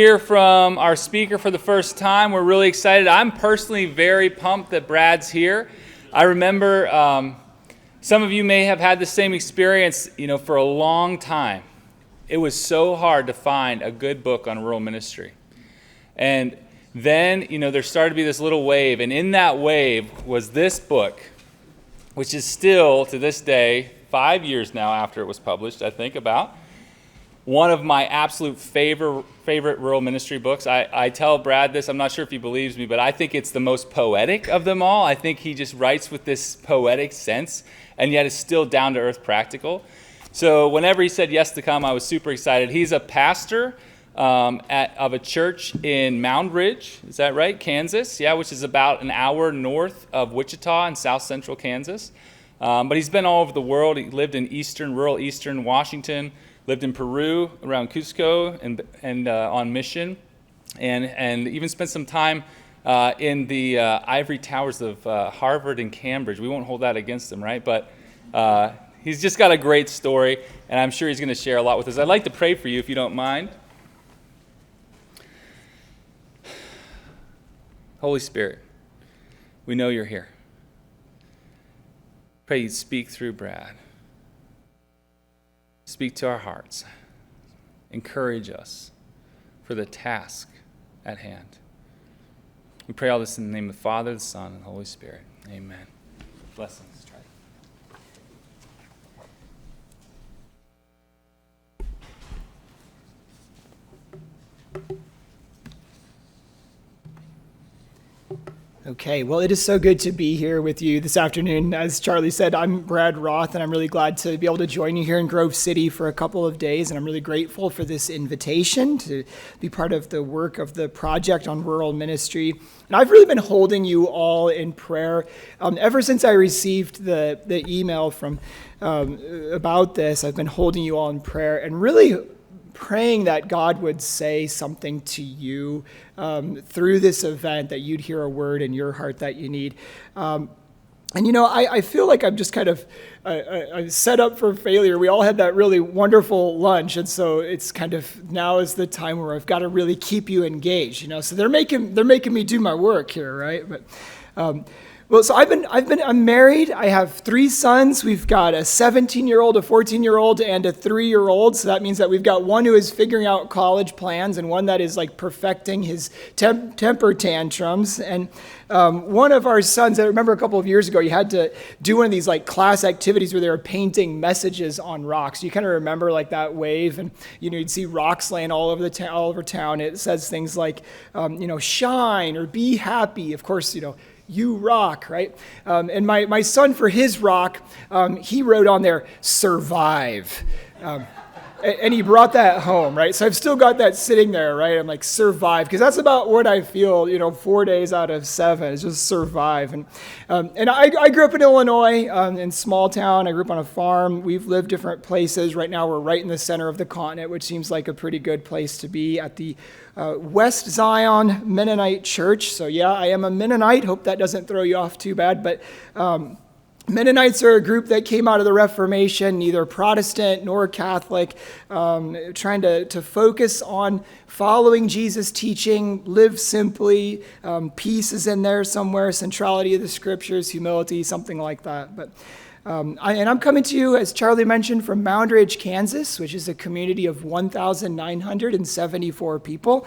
Hear from our speaker for the first time. We're really excited. I'm personally very pumped that Brad's here. I remember some of you may have had the same experience, for a long time. It was so hard to find a good book on rural ministry. And then, there started to be this little wave, and in that wave was this book, which is still, to this day, 5 years now after it was published, I think, about, one of my absolute favorite rural ministry books. I tell Brad this, I'm not sure if he believes me, but I think it's the most poetic of them all. I think he just writes with this poetic sense, and yet is still down-to-earth practical. So whenever he said yes to come, I was super excited. He's a pastor of a church in Mound Ridge, is that right? Kansas, which is about an hour north of Wichita in south central Kansas. But he's been all over the world. He lived in rural eastern Washington, lived in Peru, around Cusco, and on mission, and even spent some time in the ivory towers of Harvard and Cambridge. We won't hold that against him, right? But he's just got a great story, and I'm sure he's going to share a lot with us. I'd like to pray for you, if you don't mind. Holy Spirit, we know you're here. Pray you'd speak through Brad. Speak to our hearts. Encourage us for the task at hand. We pray all this in the name of the Father, the Son, and the Holy Spirit. Amen. Blessings. Okay, well, it is so good to be here with you this afternoon. As Charlie said, I'm Brad Roth, and I'm really glad to be able to join you here in Grove City for a couple of days, and I'm really grateful for this invitation to be part of the work of the Project on Rural Ministry. And I've really been holding you all in prayer ever since I received the email from about this. I've been holding you all in prayer and really praying that God would say something to you through this event, that you'd hear a word in your heart that you need. I feel like I'm just kind of set up for failure. We all had that really wonderful lunch, and so it's kind of now is the time where I've got to really keep you engaged. So they're making me do my work here, right? But so I'm married. I have 3 sons. We've got a 17-year-old, a 14-year-old, and a 3-year-old. So that means that we've got one who is figuring out college plans and one that is like perfecting his temper tantrums. And one of our sons, I remember a couple of years ago, you had to do one of these like class activities where they were painting messages on rocks. You kind of remember like that wave, and you'd see rocks laying all over all over town. It says things like, shine or be happy. Of course, you rock, right? And my son, for his rock, he wrote on there, survive. And he brought that home, right? So I've still got that sitting there, right? I'm like, survive, because that's about what I feel, 4 days out of 7 is just survive. And I grew up in Illinois, in small town. I grew up on a farm. We've lived different places. Right now we're right in the center of the continent, which seems like a pretty good place to be, at the West Zion Mennonite Church. So I am a Mennonite. Hope that doesn't throw you off too bad. But Mennonites are a group that came out of the Reformation, neither Protestant nor Catholic, trying to focus on following Jesus' teaching, live simply. Peace is in there somewhere, centrality of the scriptures, humility, something like that. But I'm coming to you, as Charlie mentioned, from Mound Ridge, Kansas, which is a community of 1,974 people.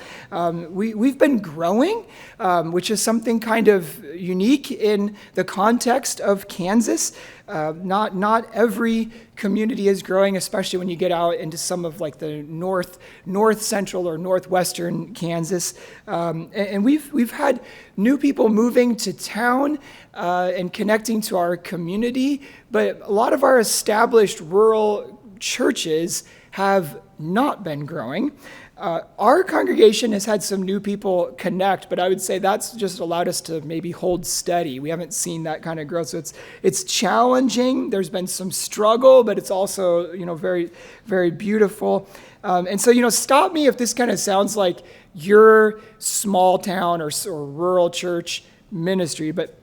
We've been growing, which is something kind of unique in the context of Kansas. Not every community is growing, especially when you get out into some of like the north central or northwestern Kansas. And we've had new people moving to town and connecting to our community, but a lot of our established rural churches have not been growing. Our congregation has had some new people connect, but I would say that's just allowed us to maybe hold steady. We haven't seen that kind of growth, so it's challenging. There's been some struggle, but it's also very, very beautiful. And so stop me if this kind of sounds like your small town or rural church ministry, but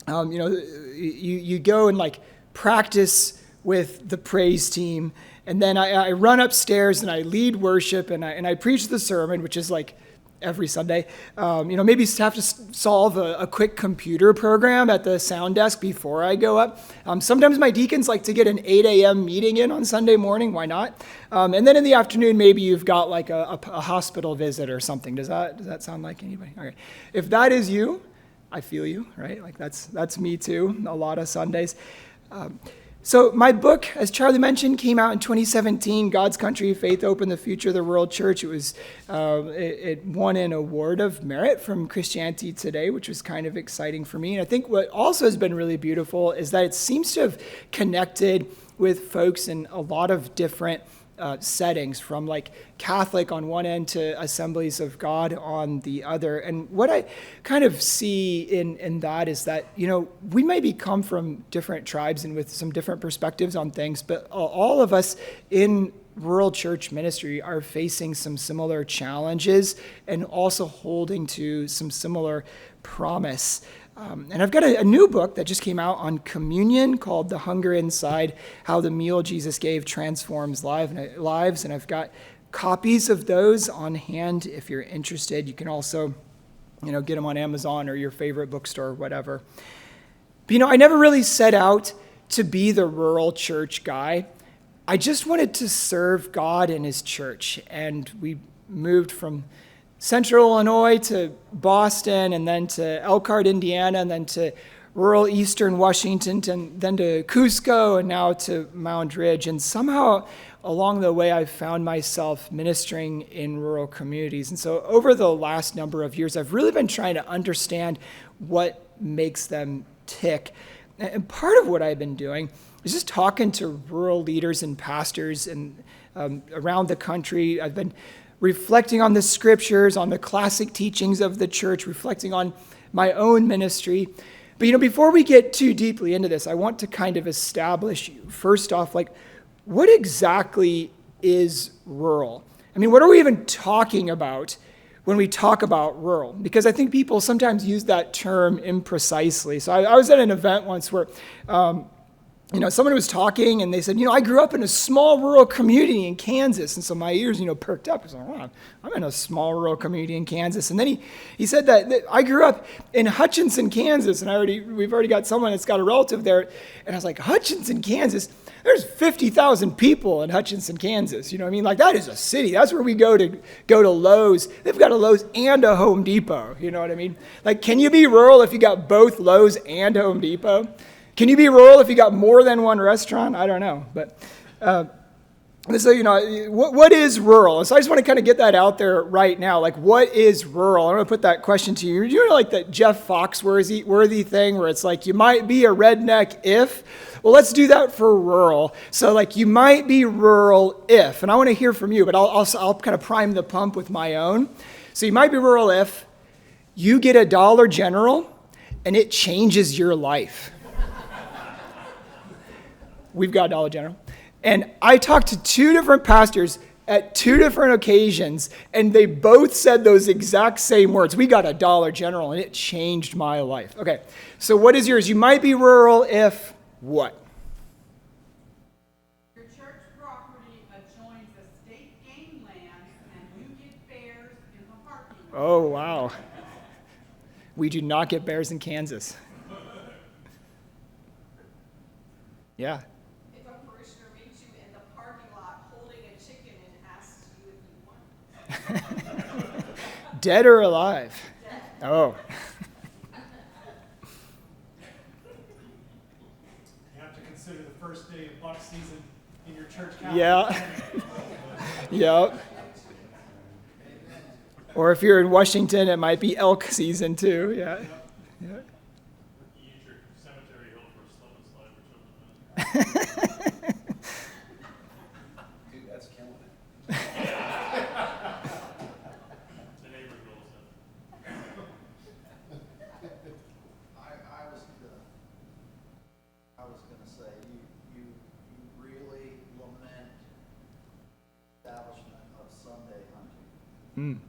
you go and like practice with the praise team And then I run upstairs and I lead worship and I preach the sermon, which is like every Sunday. Maybe have to solve a quick computer program at the sound desk before I go up. Sometimes my deacons like to get an 8 a.m. meeting in on Sunday morning. Why not? And then in the afternoon, maybe you've got like a hospital visit or something. Does that sound like anybody? Okay. If that is you, I feel you, right? Like that's me too, a lot of Sundays. So my book, as Charlie mentioned, came out in 2017, God's Country, Faith Open, the Future of the World Church. It won an award of merit from Christianity Today, which was kind of exciting for me. And I think what also has been really beautiful is that it seems to have connected with folks in a lot of different settings, from like Catholic on one end to Assemblies of God on the other. And what I kind of see in that is that, we maybe come from different tribes and with some different perspectives on things, but all of us in rural church ministry are facing some similar challenges and also holding to some similar promise. And I've got a new book that just came out on communion called The Hunger Inside, How the Meal Jesus Gave Transforms Lives. And I've got copies of those on hand if you're interested. You can also, get them on Amazon or your favorite bookstore or whatever. But, I never really set out to be the rural church guy. I just wanted to serve God and his church. And we moved from Central Illinois to Boston, and then to Elkhart, Indiana, and then to rural eastern Washington, and then to Cusco, and now to Mound Ridge. And somehow along the way, I found myself ministering in rural communities. And so over the last number of years, I've really been trying to understand what makes them tick. And part of what I've been doing is just talking to rural leaders and pastors and around the country. I've been reflecting on the scriptures, on the classic teachings of the church, reflecting on my own ministry. But, before we get too deeply into this, I want to kind of establish, first off, like, what exactly is rural? I mean, what are we even talking about when we talk about rural? Because I think people sometimes use that term imprecisely. So I was at an event once where someone was talking and they said, I grew up in a small rural community in Kansas. And so my ears, perked up. I was like, wow, I'm in a small rural community in Kansas. And then he said that I grew up in Hutchinson, Kansas. And we've already got someone that's got a relative there. And I was like, Hutchinson, Kansas? There's 50,000 people in Hutchinson, Kansas. You know what I mean? Like, that is a city. That's where we go to Lowe's. They've got a Lowe's and a Home Depot. You know what I mean? Like, can you be rural if you got both Lowe's and Home Depot? Can you be rural if you got more than one restaurant? I don't know. But so, what is rural? So I just want to kind of get that out there right now. Like, what is rural? I'm going to put that question to you. You know, like that Jeff Foxworthy thing where it's like, you might be a redneck if. Well, let's do that for rural. So, like, you might be rural if. And I want to hear from you, but I'll kind of prime the pump with my own. So you might be rural if you get a Dollar General and it changes your life. We've got Dollar General. And I talked to two different pastors at two different occasions, and they both said those exact same words. We got a Dollar General, and it changed my life. Okay, so what is yours? You might be rural if what? Your church property adjoins a state game land, and you get bears in the parking lot. Oh, wow. We do not get bears in Kansas. Yeah. If a parishioner meets you in the parking lot holding a chicken and asks you if you want it. Dead or alive? Dead. Oh. You have to consider the first day of buck season in your church calendar. Yeah. Yep. Or if you're in Washington, it might be elk season too. Yeah. Yeah. You use your cemetery hill for a slip and slide for children. Dude, that's killing it. The neighbor goes in. I was gonna say, you really lament establishment of Sunday hunting.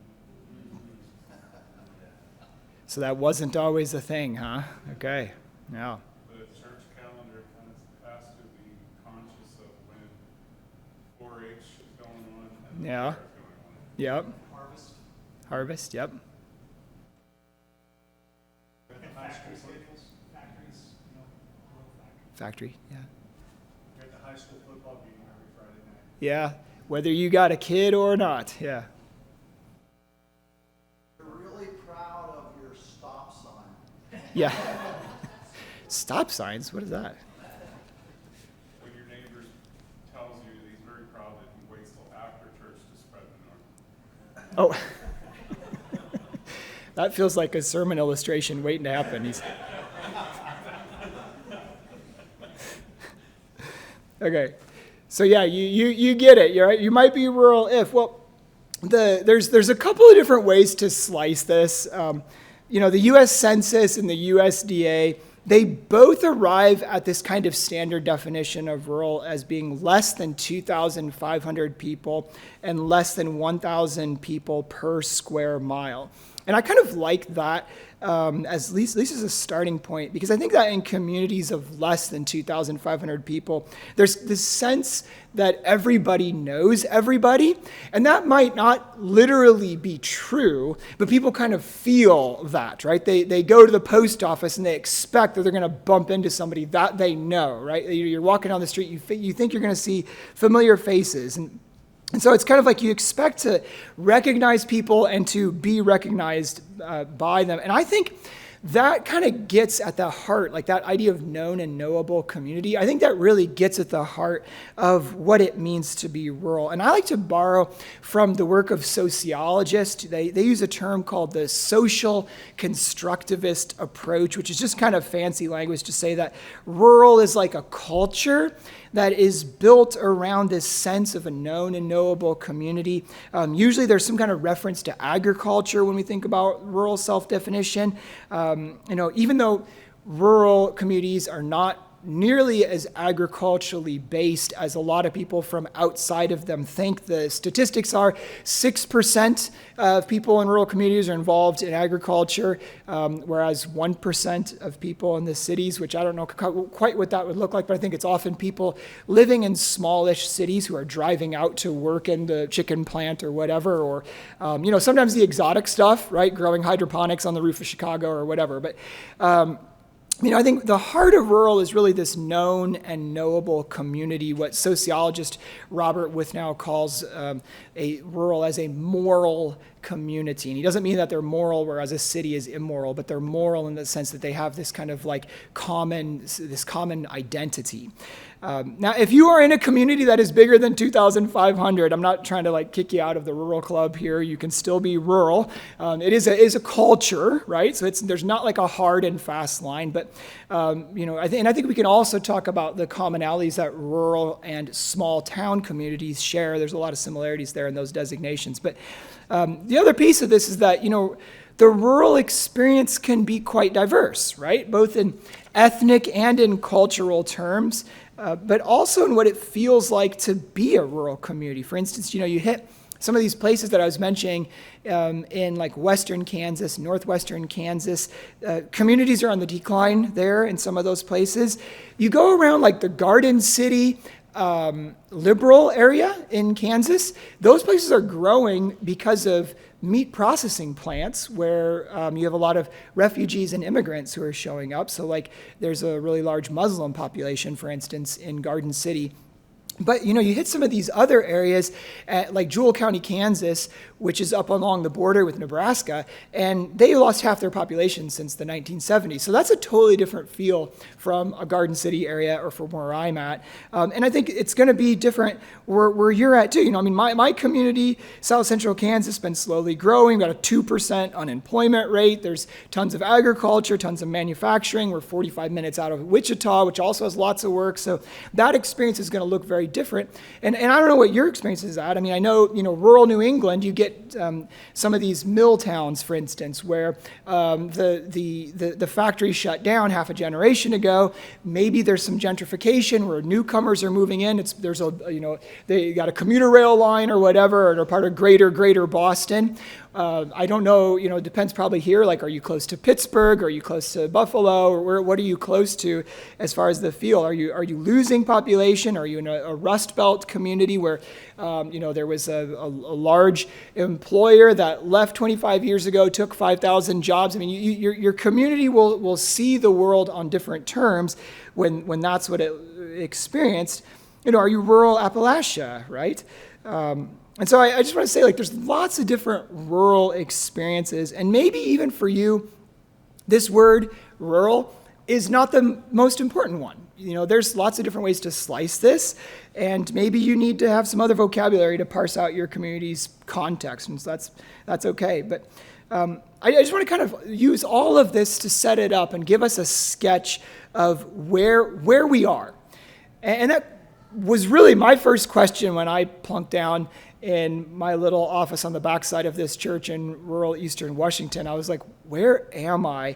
So that wasn't always a thing, huh? Okay. Yeah. The church calendar kind of has to be conscious of when Yeah. Yep. Harvest, yep. Factory, yeah. We're at the high school football game every Friday night. Yeah, whether you got a kid or not, yeah. You're really proud of your stop sign. Yeah. Stop signs, what is that? When your neighbor tells you that he's very proud that he waits till after church to spread manure. Oh. That feels like a sermon illustration waiting to happen. Okay, so yeah, you get it. You're right. You might be rural if there's a couple of different ways to slice this. The U.S. Census and the USDA, they both arrive at this kind of standard definition of rural as being less than 2,500 people and less than 1,000 people per square mile. And I kind of like that at least as a starting point, because I think that in communities of less than 2,500 people, there's this sense that everybody knows everybody, and that might not literally be true, but people kind of feel that, right? They go to the post office and they expect that they're going to bump into somebody that they know, right? You're walking down the street, you think you're going to see familiar faces, and so it's kind of like you expect to recognize people and to be recognized by them. And I think that kind of gets at the heart, like that idea of known and knowable community. I think that really gets at the heart of what it means to be rural. And I like to borrow from the work of sociologists. They use a term called the social constructivist approach, which is just kind of fancy language to say that rural is like a culture that is built around this sense of a known and knowable community. Usually there's some kind of reference to agriculture when we think about rural self-definition. Even though rural communities are not nearly as agriculturally based as a lot of people from outside of them think. The statistics are 6% of people in rural communities are involved in agriculture, whereas 1% of people in the cities, which I don't know quite what that would look like, but I think it's often people living in smallish cities who are driving out to work in the chicken plant or whatever, or sometimes the exotic stuff, right? Growing hydroponics on the roof of Chicago or whatever. But I think the heart of rural is really this known and knowable community, what sociologist Robert Withnow calls a rural as a moral community. And he doesn't mean that they're moral whereas a city is immoral, but they're moral in the sense that they have this kind of like common identity. Now, if you are in a community that is bigger than 2,500, I'm not trying to like kick you out of the rural club here. You can still be rural. It is a culture, right? So there's not like a hard and fast line. But I think we can also talk about the commonalities that rural and small town communities share. There's a lot of similarities there in those designations. But the other piece of this is that the rural experience can be quite diverse, right? Both in ethnic and in cultural terms. But also in what it feels like to be a rural community. For instance, you hit some of these places that I was mentioning in like western Kansas, northwestern Kansas. Communities are on the decline there in some of those places. You go around like the Garden City, liberal area in Kansas. Those places are growing because of meat processing plants where you have a lot of refugees and immigrants who are showing up. So like there's a really large Muslim population, for instance, in Garden City. But you hit some of these other areas like Jewell County, Kansas, which is up along the border with Nebraska, and they lost half their population since the 1970s. So that's a totally different feel from a Garden City area or from where I'm at. And I think it's going to be different where you're at too. My community, South Central Kansas, has been slowly growing. We've got a 2% unemployment rate. There's tons of agriculture, tons of manufacturing. We're 45 minutes out of Wichita, which also has lots of work. So that experience is going to look very different. And I don't know what your experience is at. I know, rural New England, you get some of these mill towns, for instance, where the factory shut down half a generation ago. Maybe there's some gentrification where newcomers are moving in. They got a commuter rail line or whatever, or they're part of greater Boston. I don't know, it depends probably here, like, are you close to Pittsburgh? Are you close to Buffalo? Or what are you close to as far as the field? Are you losing population? Are you in a Rust Belt community where, there was a large employer that left 25 years ago, took 5,000 jobs? I mean, your community will see the world on different terms when that's what it experienced. Are you rural Appalachia, right? And so I just want to say, like, there's lots of different rural experiences, and maybe even for you, this word rural is not the most important one. There's lots of different ways to slice this, and maybe you need to have some other vocabulary to parse out your community's context, and so that's okay. But I just want to kind of use all of this to set it up and give us a sketch of where we are. And that was really my first question when I plunked down in my little office on the backside of this church in rural eastern Washington. I was like, where am I?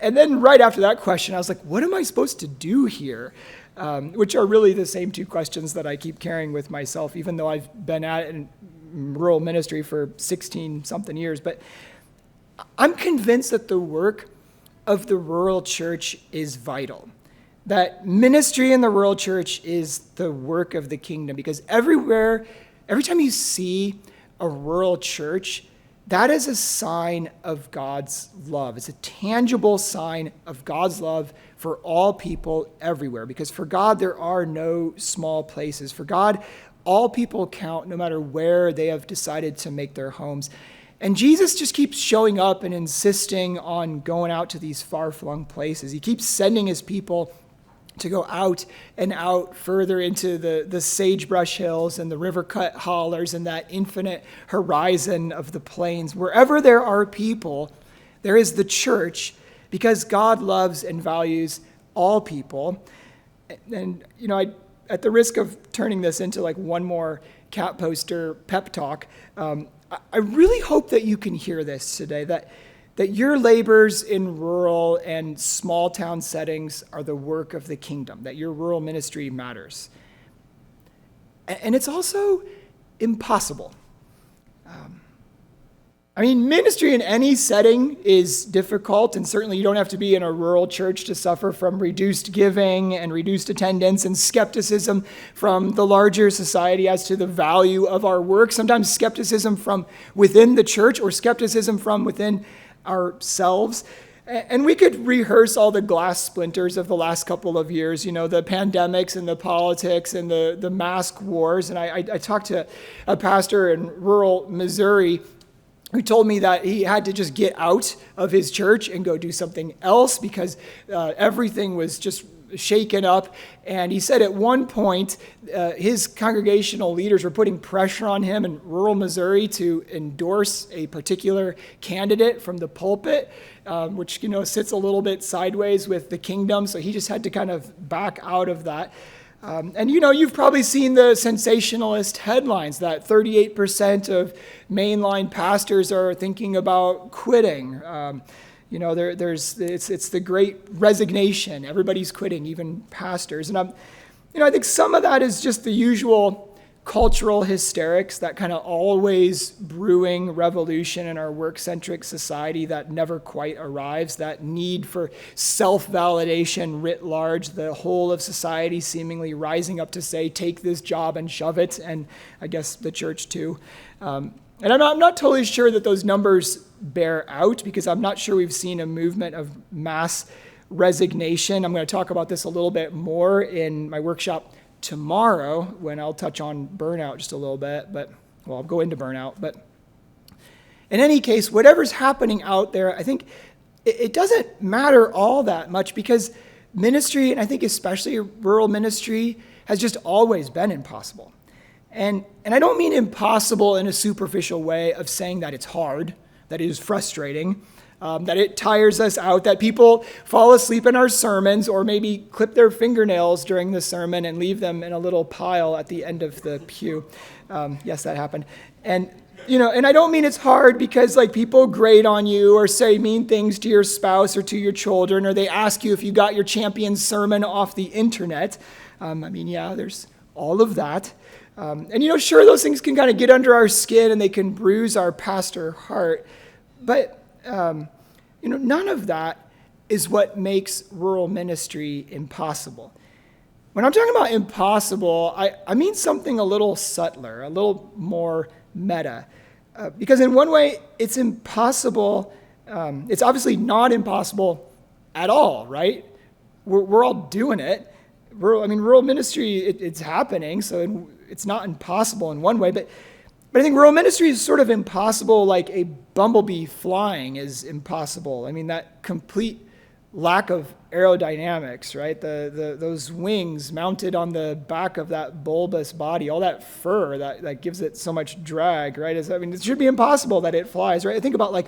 And then right after that question, I was like, what am I supposed to do here? Which are really the same two questions that I keep carrying with myself, even though I've been at it in rural ministry for 16-something years. But I'm convinced that the work of the rural church is vital. That ministry in the rural church is the work of the kingdom, because every time you see a rural church, that is a sign of God's love. It's a tangible sign of God's love for all people everywhere, because for God, there are no small places. For God, all people count no matter where they have decided to make their homes. And Jesus just keeps showing up and insisting on going out to these far-flung places. He keeps sending his people to go out and out further into the sagebrush hills and the river-cut hollers and that infinite horizon of the plains. Wherever there are people, there is the church, because God loves and values all people. And, at the risk of turning this into like one more cat poster pep talk, I really hope that you can hear this today, that your labors in rural and small town settings are the work of the kingdom, that your rural ministry matters. And it's also impossible. Ministry in any setting is difficult, and certainly you don't have to be in a rural church to suffer from reduced giving and reduced attendance and skepticism from the larger society as to the value of our work. Sometimes skepticism from within the church or skepticism from within ourselves. And we could rehearse all the glass splinters of the last couple of years, the pandemics and the politics and the mask wars. And I talked to a pastor in rural Missouri who told me that he had to just get out of his church and go do something else because everything was just shaken up. And he said at one point, his congregational leaders were putting pressure on him in rural Missouri to endorse a particular candidate from the pulpit, which, sits a little bit sideways with the kingdom. So he just had to kind of back out of that. And you've probably seen the sensationalist headlines that 38% of mainline pastors are thinking about quitting. It's the great resignation. Everybody's quitting, even pastors. And I think some of that is just the usual cultural hysterics, that kind of always brewing revolution in our work-centric society that never quite arrives, that need for self-validation writ large, the whole of society seemingly rising up to say, take this job and shove it, and I guess the church too. And I'm not totally sure that those numbers bear out, because I'm not sure we've seen a movement of mass resignation. I'm going to talk about this a little bit more in my workshop tomorrow, when I'll touch on burnout just a little bit, I'll go into burnout. But in any case, whatever's happening out there, I think it doesn't matter all that much, because ministry, and I think especially rural ministry, has just always been impossible. And I don't mean impossible in a superficial way of saying that it's hard, that it is frustrating, that it tires us out, that people fall asleep in our sermons or maybe clip their fingernails during the sermon and leave them in a little pile at the end of the pew. Yes, that happened. And I don't mean it's hard because people grate on you or say mean things to your spouse or to your children, or they ask you if you got your champion sermon off the internet. Yeah, there's all of that. And sure, those things can kind of get under our skin and they can bruise our pastor heart, but none of that is what makes rural ministry impossible. When I'm talking about impossible, I mean something a little subtler, a little more meta. Because in one way, it's impossible. It's obviously not impossible at all, right? We're all doing it. Rural ministry, it's happening, so it's not impossible in one way. But I think rural ministry is sort of impossible, like a bumblebee flying is impossible. That complete lack of aerodynamics, right? Those wings mounted on the back of that bulbous body, all that fur that gives it so much drag, right? It should be impossible that it flies, right? I think about like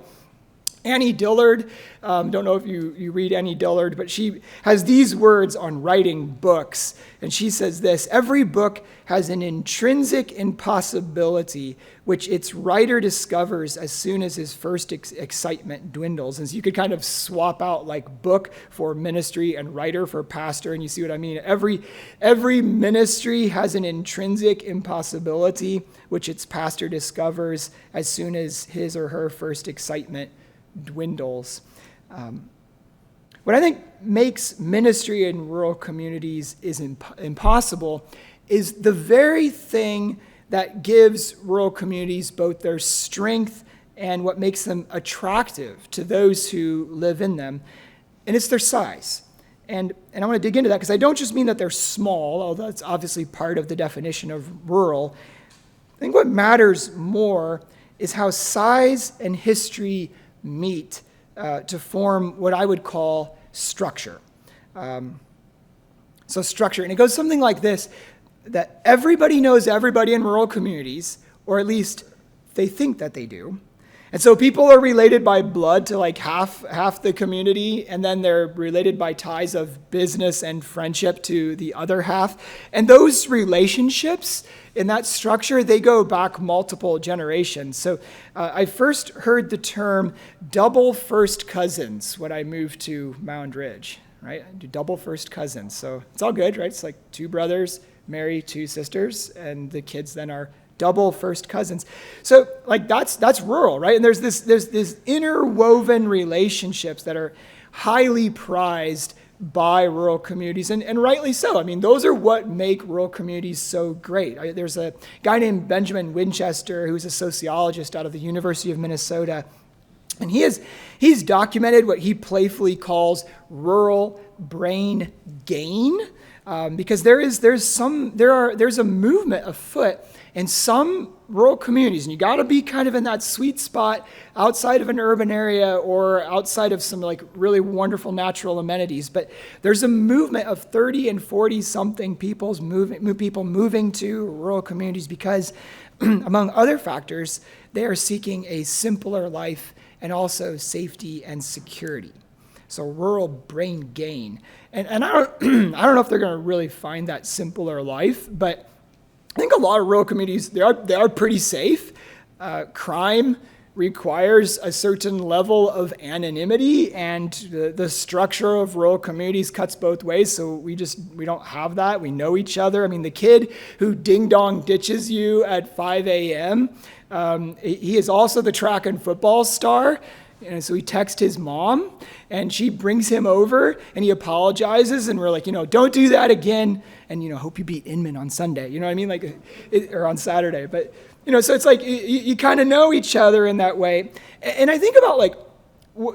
Annie Dillard. Don't know if you read Annie Dillard, but she has these words on writing books. And she says this: every book has an intrinsic impossibility which its writer discovers as soon as his first excitement dwindles. And so you could kind of swap out like book for ministry and writer for pastor, and you see what I mean? Every ministry has an intrinsic impossibility which its pastor discovers as soon as his or her first excitement dwindles. What I think makes ministry in rural communities is impossible is the very thing that gives rural communities both their strength and what makes them attractive to those who live in them, and it's their size. And I want to dig into that because I don't just mean that they're small, although that's obviously part of the definition of rural. I think what matters more is how size and history meet to form what I would call structure. So structure, and it goes something like this, that everybody knows everybody in rural communities, or at least they think that they do. And so people are related by blood to like half the community, and then they're related by ties of business and friendship to the other half. And those relationships in that structure, they go back multiple generations. So I first heard the term double first cousins when I moved to Mound Ridge, right? I do double first cousins. So it's all good, right? It's like two brothers marry two sisters, and the kids then are double first cousins. So like that's rural, right? And there's this interwoven relationships that are highly prized by rural communities, and rightly so. Those are what make rural communities so great. There's a guy named Benjamin Winchester who's a sociologist out of the University of Minnesota, and he's documented what he playfully calls rural brain gain, because there's a movement afoot in some rural communities, and you got to be kind of in that sweet spot outside of an urban area or outside of some like really wonderful natural amenities. But there's a movement of 30 and 40 something people moving to rural communities because, among other factors, they are seeking a simpler life and also safety and security. So rural brain gain, and I don't know if they're going to really find that simpler life, but I think a lot of rural communities, they are pretty safe. Crime requires a certain level of anonymity, and the structure of rural communities cuts both ways, so we don't have that. We know each other. The kid who ding-dong ditches you at 5 a.m., he is also the track and football star. And so he texts his mom, and she brings him over, and he apologizes, and we're like, don't do that again, and hope you beat Inman on Sunday, or on Saturday. But so it's like you kind of know each other in that way. And I think about like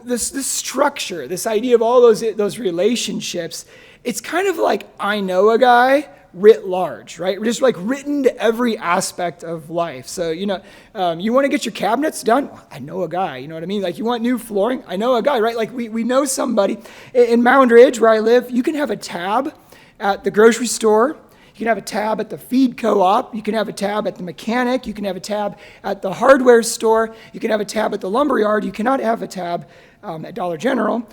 this structure, this idea of all those relationships. It's kind of like I know a guy writ large, right? We're just like written to every aspect of life. So, you want to get your cabinets done? I know a guy, you know what I mean? Like you want new flooring? I know a guy, right? Like we know somebody. In Mound Ridge, where I live, you can have a tab at the grocery store. You can have a tab at the feed co-op. You can have a tab at the mechanic. You can have a tab at the hardware store. You can have a tab at the lumber yard. You cannot have a tab at Dollar General.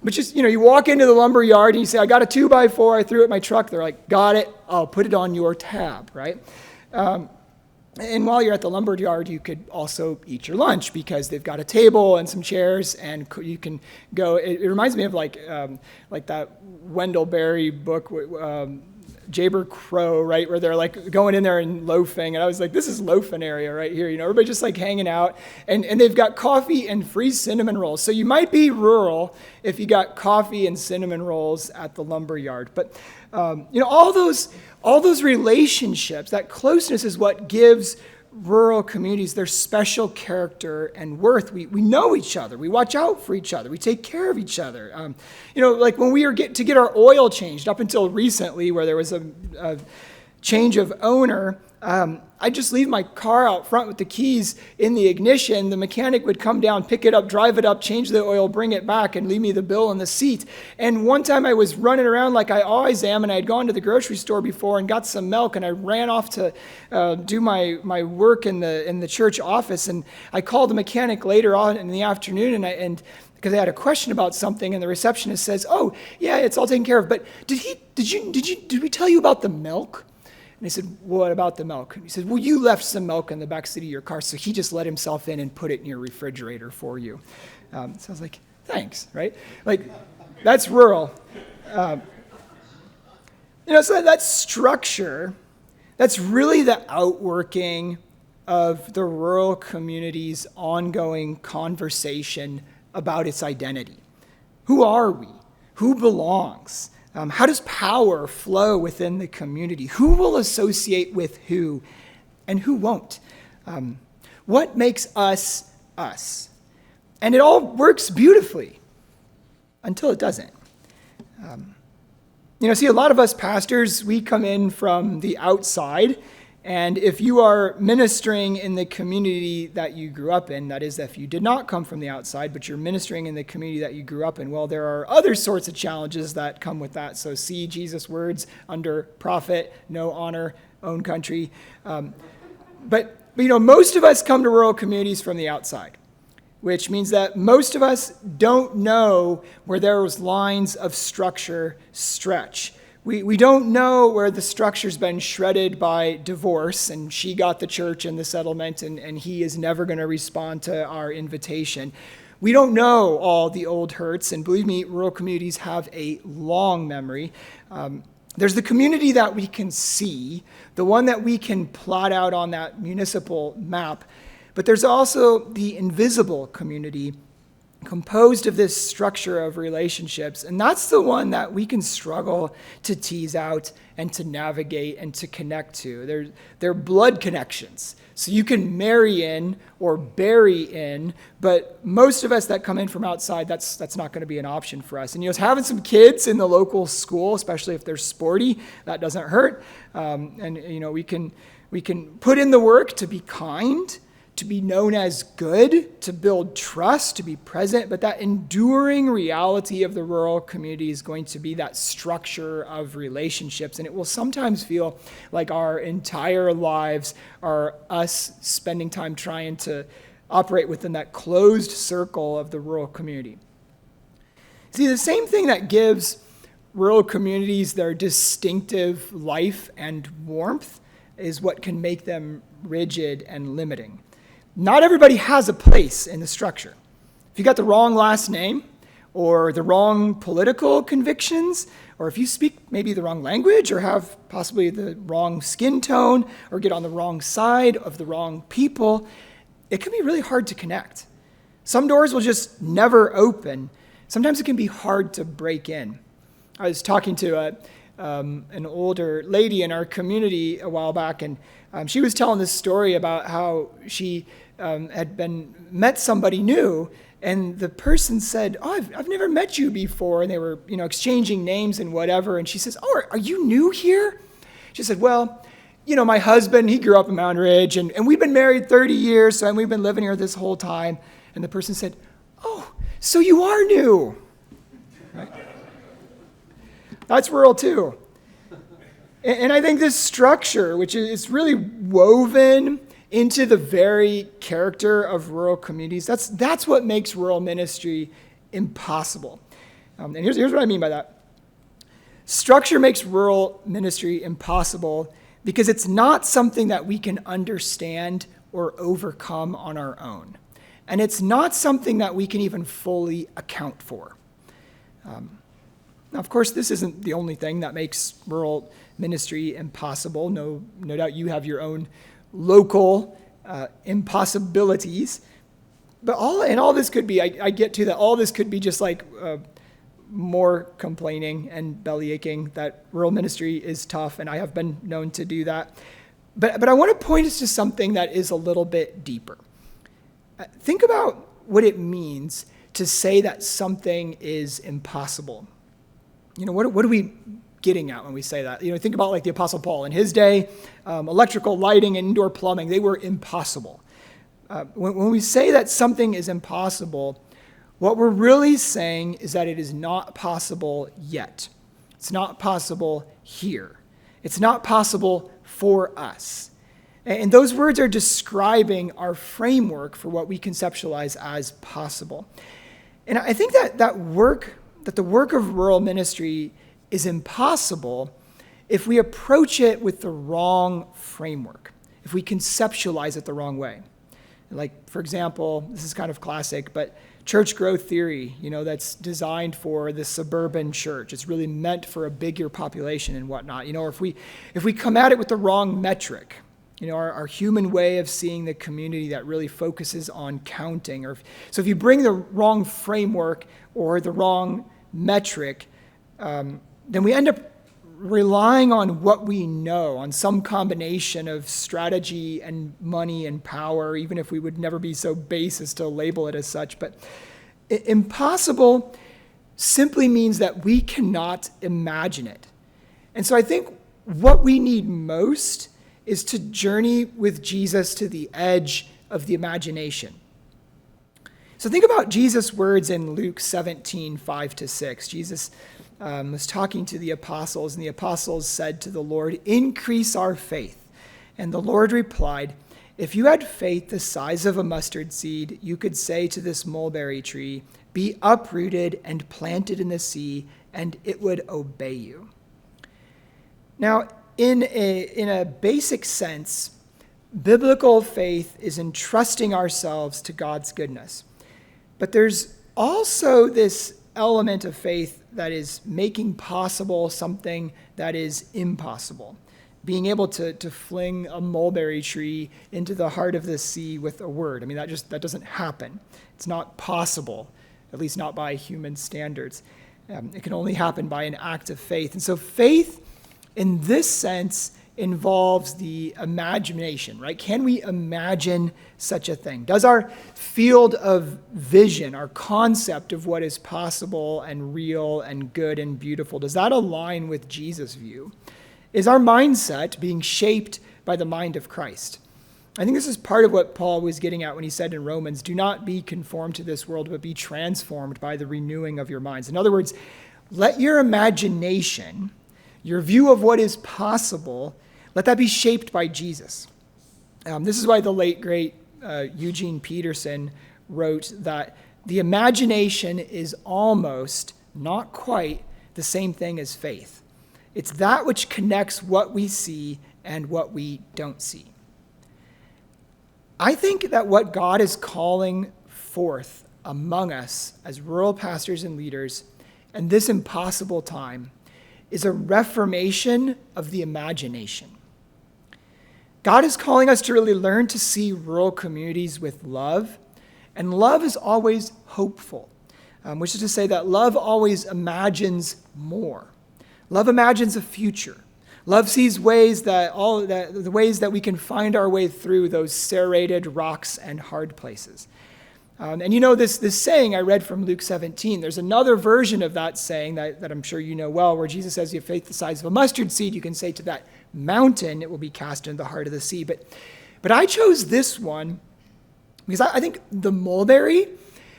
But just, you walk into the lumber yard and you say, I got a 2x4, I threw it in my truck. They're like, got it, I'll put it on your tab, right? And while you're at the lumber yard, you could also eat your lunch because they've got a table and some chairs, and you can go. It reminds me of like that Wendell Berry book, Jaber Crow, right, where they're like going in there and loafing, and I was like, this is loafing area right here, everybody just like hanging out, and they've got coffee and free cinnamon rolls. So you might be rural if you got coffee and cinnamon rolls at the lumber yard. But all those relationships, that closeness is what gives rural communities their special character and worth. We know each other. We watch out for each other. We take care of each other. Like when we were to get our oil changed up until recently, where there was a change of owner, I just leave my car out front with the keys in the ignition. The mechanic would come down, pick it up, drive it up, change the oil, bring it back, and leave me the bill in the seat. And one time I was running around like I always am, and I had gone to the grocery store before and got some milk, and I ran off to do my work in the church office. And I called the mechanic later on in the afternoon, and because I had a question about something, and the receptionist says, "Oh, yeah, it's all taken care of. But did we tell you about the milk?" And I said, "What about the milk?" And he said, "Well, you left some milk in the back seat of your car, so he just let himself in and put it in your refrigerator for you." So I was like, thanks, right? Like, that's rural. So that structure, that's really the outworking of the rural community's ongoing conversation about its identity. Who are we? Who belongs? How does power flow within the community? Who will associate with who and who won't? What makes us us? And it all works beautifully until it doesn't. See, a lot of us pastors, we come in from the outside, and if you are ministering in the community that you grew up in, that is, if you did not come from the outside, but you're ministering in the community that you grew up in, well, there are other sorts of challenges that come with that. So see Jesus' words under prophet, no honor, own country. But most of us come to rural communities from the outside, which means that most of us don't know where those lines of structure stretch. We don't know where the structure's been shredded by divorce, and she got the church and the settlement, and he is never going to respond to our invitation. We don't know all the old hurts, and believe me, rural communities have a long memory. There's the community that we can see, the one that we can plot out on that municipal map, but there's also the invisible community composed of this structure of relationships, and that's the one that we can struggle to tease out and to navigate and to connect to. They're blood connections, so you can marry in or bury in, but most of us that come in from outside, that's not going to be an option for us. And having some kids in the local school, especially if they're sporty, that doesn't hurt. We can put in the work to be kind, to be known as good, to build trust, to be present, but that enduring reality of the rural community is going to be that structure of relationships, and it will sometimes feel like our entire lives are us spending time trying to operate within that closed circle of the rural community. See, the same thing that gives rural communities their distinctive life and warmth is what can make them rigid and limiting. Not everybody has a place in the structure. If you got the wrong last name, or the wrong political convictions, or if you speak maybe the wrong language, or have possibly the wrong skin tone, or get on the wrong side of the wrong people, it can be really hard to connect. Some doors will just never open. Sometimes it can be hard to break in. I was talking to an older lady in our community a while back, and she was telling this story about how she had met somebody new, and the person said, "Oh, I've never met you before," and they were exchanging names and whatever, and she says, "Oh, are you new here?" She said, "Well, my husband, he grew up in Mountain Ridge, and we've been married 30 years, and we've been living here this whole time." And the person said, "Oh, so you are new." Right? That's rural too. And I think this structure, which is really woven into the very character of rural communities, that's what makes rural ministry impossible. And here's what I mean by that. Structure makes rural ministry impossible because it's not something that we can understand or overcome on our own. And it's not something that we can even fully account for. Now, of course, this isn't the only thing that makes rural ministry impossible. No doubt you have your own local impossibilities. But all this could be, I get to that, all this could be just like more complaining and belly aching that rural ministry is tough, and I have been known to do that. But I want to point us to something that is a little bit deeper. Think about what it means to say that something is impossible. What are we getting at when we say that? Think about like the Apostle Paul. In his day, electrical, lighting, and indoor plumbing, they were impossible. When we say that something is impossible, what we're really saying is that it is not possible yet. It's not possible here. It's not possible for us. And those words are describing our framework for what we conceptualize as possible. And I think that the work of rural ministry is impossible if we approach it with the wrong framework, if we conceptualize it the wrong way. Like, for example, this is kind of classic, but church growth theory, that's designed for the suburban church. It's really meant for a bigger population and whatnot. Or if we come at it with the wrong metric, our human way of seeing the community that really focuses on counting. So if you bring the wrong framework or the wrong metric, then we end up relying on what we know, on some combination of strategy and money and power, even if we would never be so base as to label it as such. But impossible simply means that we cannot imagine it. And so I think what we need most is to journey with Jesus to the edge of the imagination. So think about Jesus' words in Luke 17, 5-6. Jesus was talking to the apostles, and the apostles said to the Lord, "Increase our faith." And the Lord replied, "If you had faith the size of a mustard seed, you could say to this mulberry tree, 'Be uprooted and planted in the sea,' and it would obey you." Now, in a basic sense, biblical faith is entrusting ourselves to God's goodness. But there's also this element of faith that is making possible something that is impossible. Being able to fling a mulberry tree into the heart of the sea with a word. I mean, that doesn't happen. It's not possible, at least not by human standards. It can only happen by an act of faith. And so faith, in this sense, involves the imagination, right? Can we imagine such a thing? Does our field of vision, our concept of what is possible and real and good and beautiful, does that align with Jesus' view? Is our mindset being shaped by the mind of Christ? I think this is part of what Paul was getting at when he said in Romans, "Do not be conformed to this world, but be transformed by the renewing of your minds." In other words, let your imagination, your view of what is possible, let that be shaped by Jesus. This is why the late, great Eugene Peterson wrote that the imagination is almost, not quite, the same thing as faith. It's that which connects what we see and what we don't see. I think that what God is calling forth among us as rural pastors and leaders in this impossible time is a reformation of the imagination. God is calling us to really learn to see rural communities with love, and love is always hopeful, which is to say that love always imagines more. Love imagines a future. Love sees the ways that we can find our way through those serrated rocks and hard places. And this saying I read from Luke 17, there's another version of that saying that I'm sure you know well, where Jesus says, "You have faith the size of a mustard seed, you can say to that mountain, it will be cast into the heart of the sea." But I chose this one because I think the mulberry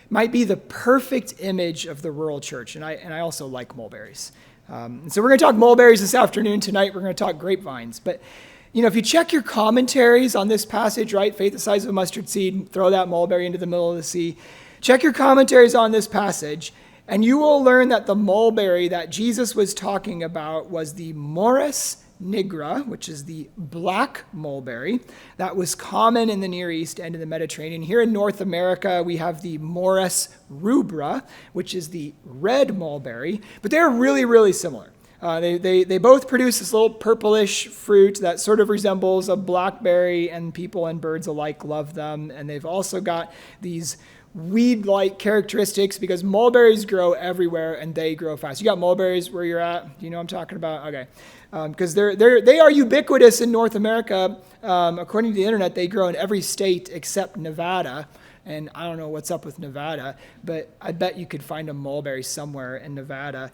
might be the perfect image of the rural church. And I also like mulberries. So we're going to talk mulberries this afternoon. Tonight we're going to talk grapevines. But if you check your commentaries on this passage, right, faith the size of a mustard seed, throw that mulberry into the middle of the sea. Check your commentaries on this passage, and you will learn that the mulberry that Jesus was talking about was the Morus nigra, which is the black mulberry. That was common in the Near East and in the Mediterranean. Here in North America, we have the Morus rubra, which is the red mulberry, but they're really, really similar. They both produce this little purplish fruit that sort of resembles a blackberry, and people and birds alike love them. And they've also got these weed-like characteristics because mulberries grow everywhere and they grow fast. You got mulberries where you're at? Do you know what I'm talking about? Okay. Because they are ubiquitous in North America. According to the internet, they grow in every state except Nevada. And I don't know what's up with Nevada, but I bet you could find a mulberry somewhere in Nevada.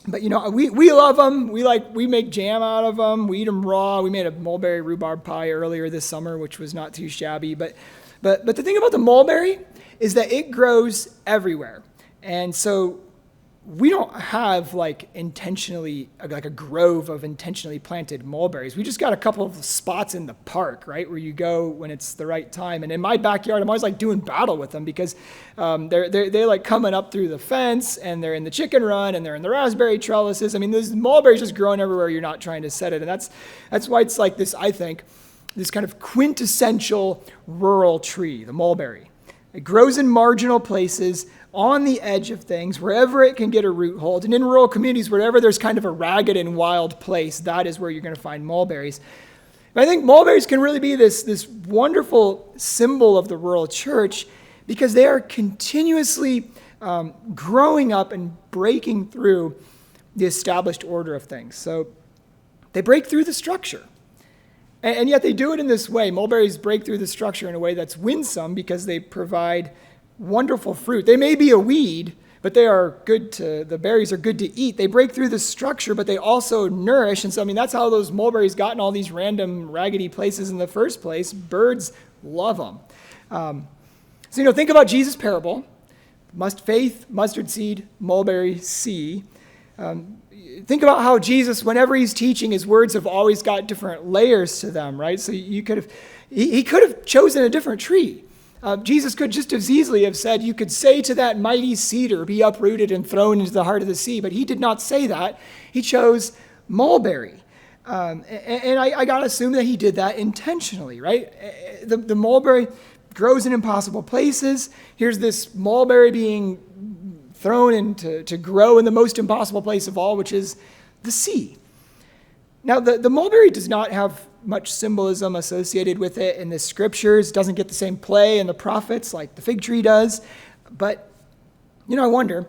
But we love them. We make jam out of them. We eat them raw. We made a mulberry rhubarb pie earlier this summer, which was not too shabby. But the thing about the mulberry is that it grows everywhere. And so we don't have intentionally, like a grove of intentionally planted mulberries. We just got a couple of spots in the park, right, where you go when it's the right time. And in my backyard, I'm always doing battle with them because they're coming up through the fence, and they're in the chicken run, and they're in the raspberry trellises. I mean, there's mulberries just growing everywhere. You're not trying to set it. And that's why it's this, I think, this kind of quintessential rural tree, the mulberry. It grows in marginal places, on the edge of things, wherever it can get a root hold. And in rural communities, wherever there's kind of a ragged and wild place, that is where you're going to find mulberries. But I think mulberries can really be this wonderful symbol of the rural church because they are continuously growing up and breaking through the established order of things. So they break through the structure. And yet they do it in this way. Mulberries break through the structure in a way that's winsome because they provide wonderful fruit. They may be a weed, but the berries are good to eat. They break through the structure, but they also nourish. And so, that's how those mulberries got in all these random raggedy places in the first place. Birds love them. So, think about Jesus' parable. Faith, mustard seed, mulberry, sea. Think about how Jesus, whenever he's teaching, his words have always got different layers to them, right? So he could have chosen a different tree. Jesus could just as easily have said, you could say to that mighty cedar, be uprooted and thrown into the heart of the sea, but he did not say that. He chose mulberry. And I got to assume that he did that intentionally, right? The mulberry grows in impossible places. Here's this mulberry being thrown into to grow in the most impossible place of all, which is the sea. Now, the mulberry does not have much symbolism associated with it in the scriptures. It doesn't get the same play in the prophets like the fig tree does. But, I wonder,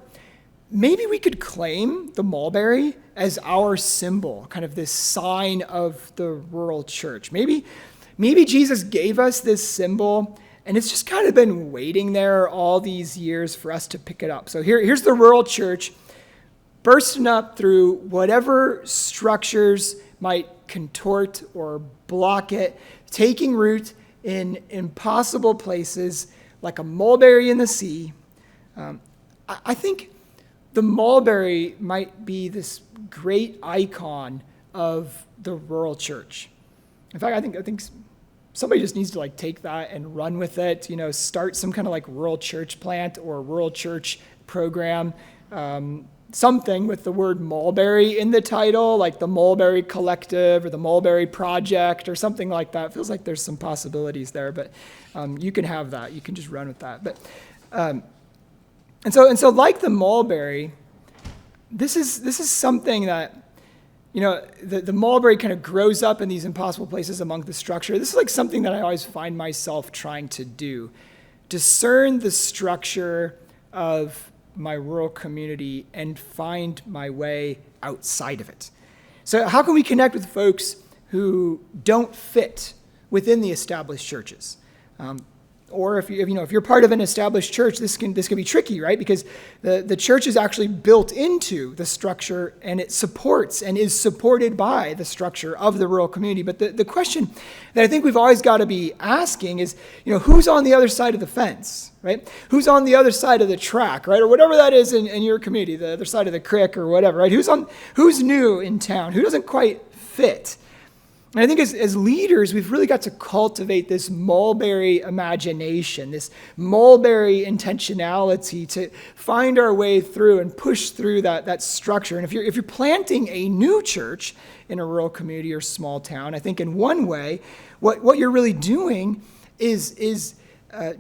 maybe we could claim the mulberry as our symbol, kind of this sign of the rural church. Maybe Jesus gave us this symbol, and it's just kind of been waiting there all these years for us to pick it up. So here's the rural church bursting up through whatever structures might contort or block it, taking root in impossible places like a mulberry in the sea. I think the mulberry might be this great icon of the rural church. In fact, I think somebody just needs to take that and run with it, start some kind of rural church plant or rural church program, something with the word mulberry in the title, like the Mulberry Collective or the Mulberry Project or something like that. It feels like there's some possibilities there, but you can have that. You can just run with that. But and so like the mulberry, this is something that the mulberry kind of grows up in these impossible places among the structure. This is something that I always find myself trying to do. Discern the structure of my rural community and find my way outside of it. So how can we connect with folks who don't fit within the established churches? Or if you're part of an established church, this can be tricky, right? Because the church is actually built into the structure, and it supports and is supported by the structure of the rural community. But the question that I think we've always got to be asking is, who's on the other side of the fence, right? Who's on the other side of the track, right? Or whatever that is in your community, the other side of the creek or whatever, right? Who's new in town? Who doesn't quite fit? And I think as leaders, we've really got to cultivate this Mulberry imagination, this Mulberry intentionality to find our way through and push through that structure. And if you're planting a new church in a rural community or small town, I think in one way, what you're really doing is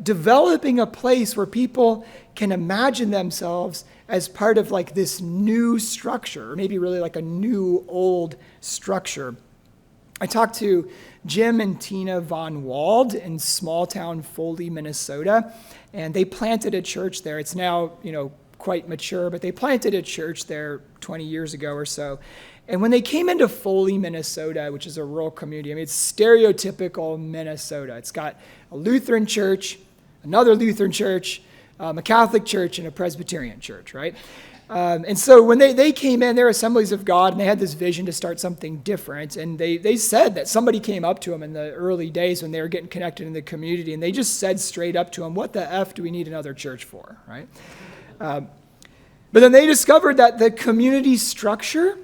developing a place where people can imagine themselves as part of like this new structure, or maybe really like a new old structure. I talked to Jim and Tina Von Wald in small town Foley, Minnesota, and they planted a church there. It's now, quite mature, but they planted a church there 20 years ago or so. And when they came into Foley, Minnesota, which is a rural community, it's stereotypical Minnesota. It's got a Lutheran church, another Lutheran church, a Catholic church, and a Presbyterian church, right? And so when they came in, they're Assemblies of God, and they had this vision to start something different. And they said that somebody came up to them in the early days when they were getting connected in the community, and they just said straight up to them, "What the F do we need another church for?" Right? But then they discovered that the community structure,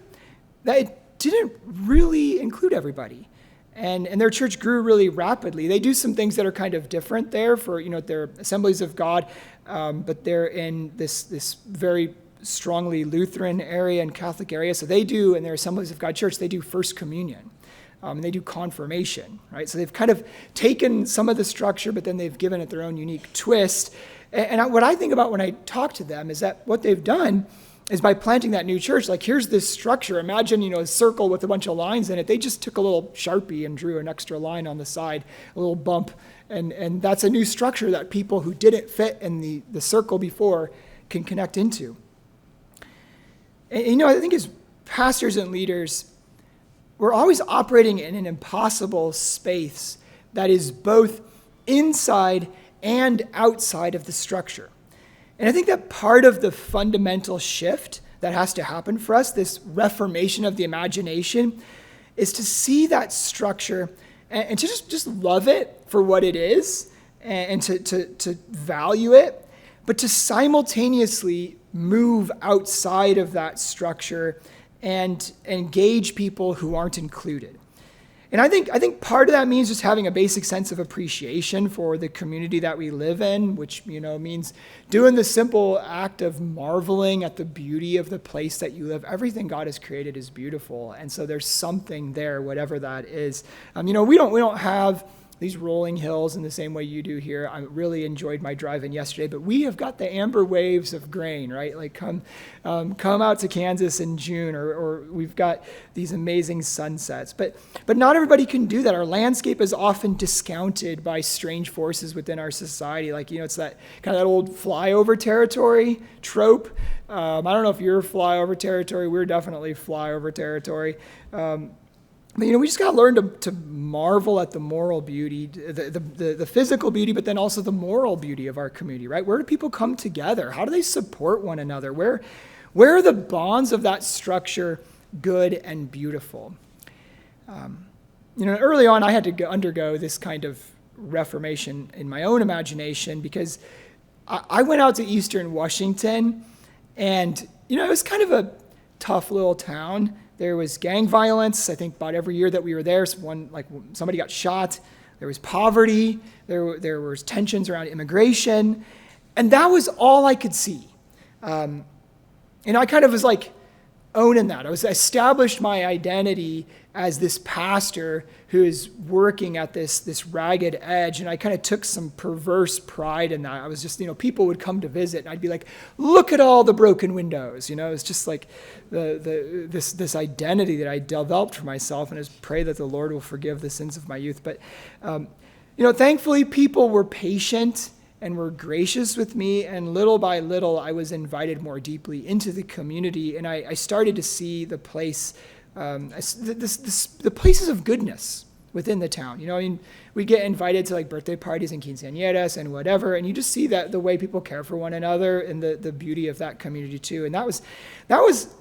that it didn't really include everybody. And their church grew really rapidly. They do some things that are kind of different there for, their Assemblies of God, but they're in this very strongly Lutheran area and Catholic area. So they do, in their Assemblies of God church, they do First Communion. And they do confirmation, right? So they've kind of taken some of the structure, but then they've given it their own unique twist. And what I think about when I talk to them is that what they've done is by planting that new church, like here's this structure. Imagine, a circle with a bunch of lines in it. They just took a little Sharpie and drew an extra line on the side, a little bump. And that's a new structure that people who didn't fit in the circle before can connect into. And, I think as pastors and leaders, we're always operating in an impossible space that is both inside and outside of the structure. And I think that part of the fundamental shift that has to happen for us, this reformation of the imagination, is to see that structure and to just love it for what it is and to value it, but to simultaneously move outside of that structure and engage people who aren't included. And I think part of that means just having a basic sense of appreciation for the community that we live in, which means doing the simple act of marveling at the beauty of the place that you live. Everything God has created is beautiful, and so there's something there, whatever that is. We don't have these rolling hills in the same way you do here. I really enjoyed my drive-in yesterday, but we have got the amber waves of grain, right? Like come out to Kansas in June, or we've got these amazing sunsets. But not everybody can do that. Our landscape is often discounted by strange forces within our society. Like, it's that kind of that old flyover territory trope. I don't know if you're flyover territory. We're definitely flyover territory. We just got to learn to marvel at the moral beauty, the physical beauty, but then also the moral beauty of our community, right? Where do people come together? How do they support one another? Where are the bonds of that structure good and beautiful? Early on, I had to undergo this kind of reformation in my own imagination because I went out to Eastern Washington, and, it was kind of a tough little town. There was gang violence, I think, about every year that we were there. Somebody got shot. There was poverty. There was tensions around immigration. And that was all I could see. I kind of was like owning that. I established my identity as this pastor who is working at this ragged edge, and I kind of took some perverse pride in that. I was just, people would come to visit, and I'd be like, look at all the broken windows. It's just like this identity that I developed for myself, and I just pray that the Lord will forgive the sins of my youth. But, thankfully, people were patient and were gracious with me, and little by little, I was invited more deeply into the community, and I started to see the place, the places of goodness within the town. We get invited to like birthday parties and quinceañeras and whatever, and you just see that the way people care for one another and the beauty of that community too. And that was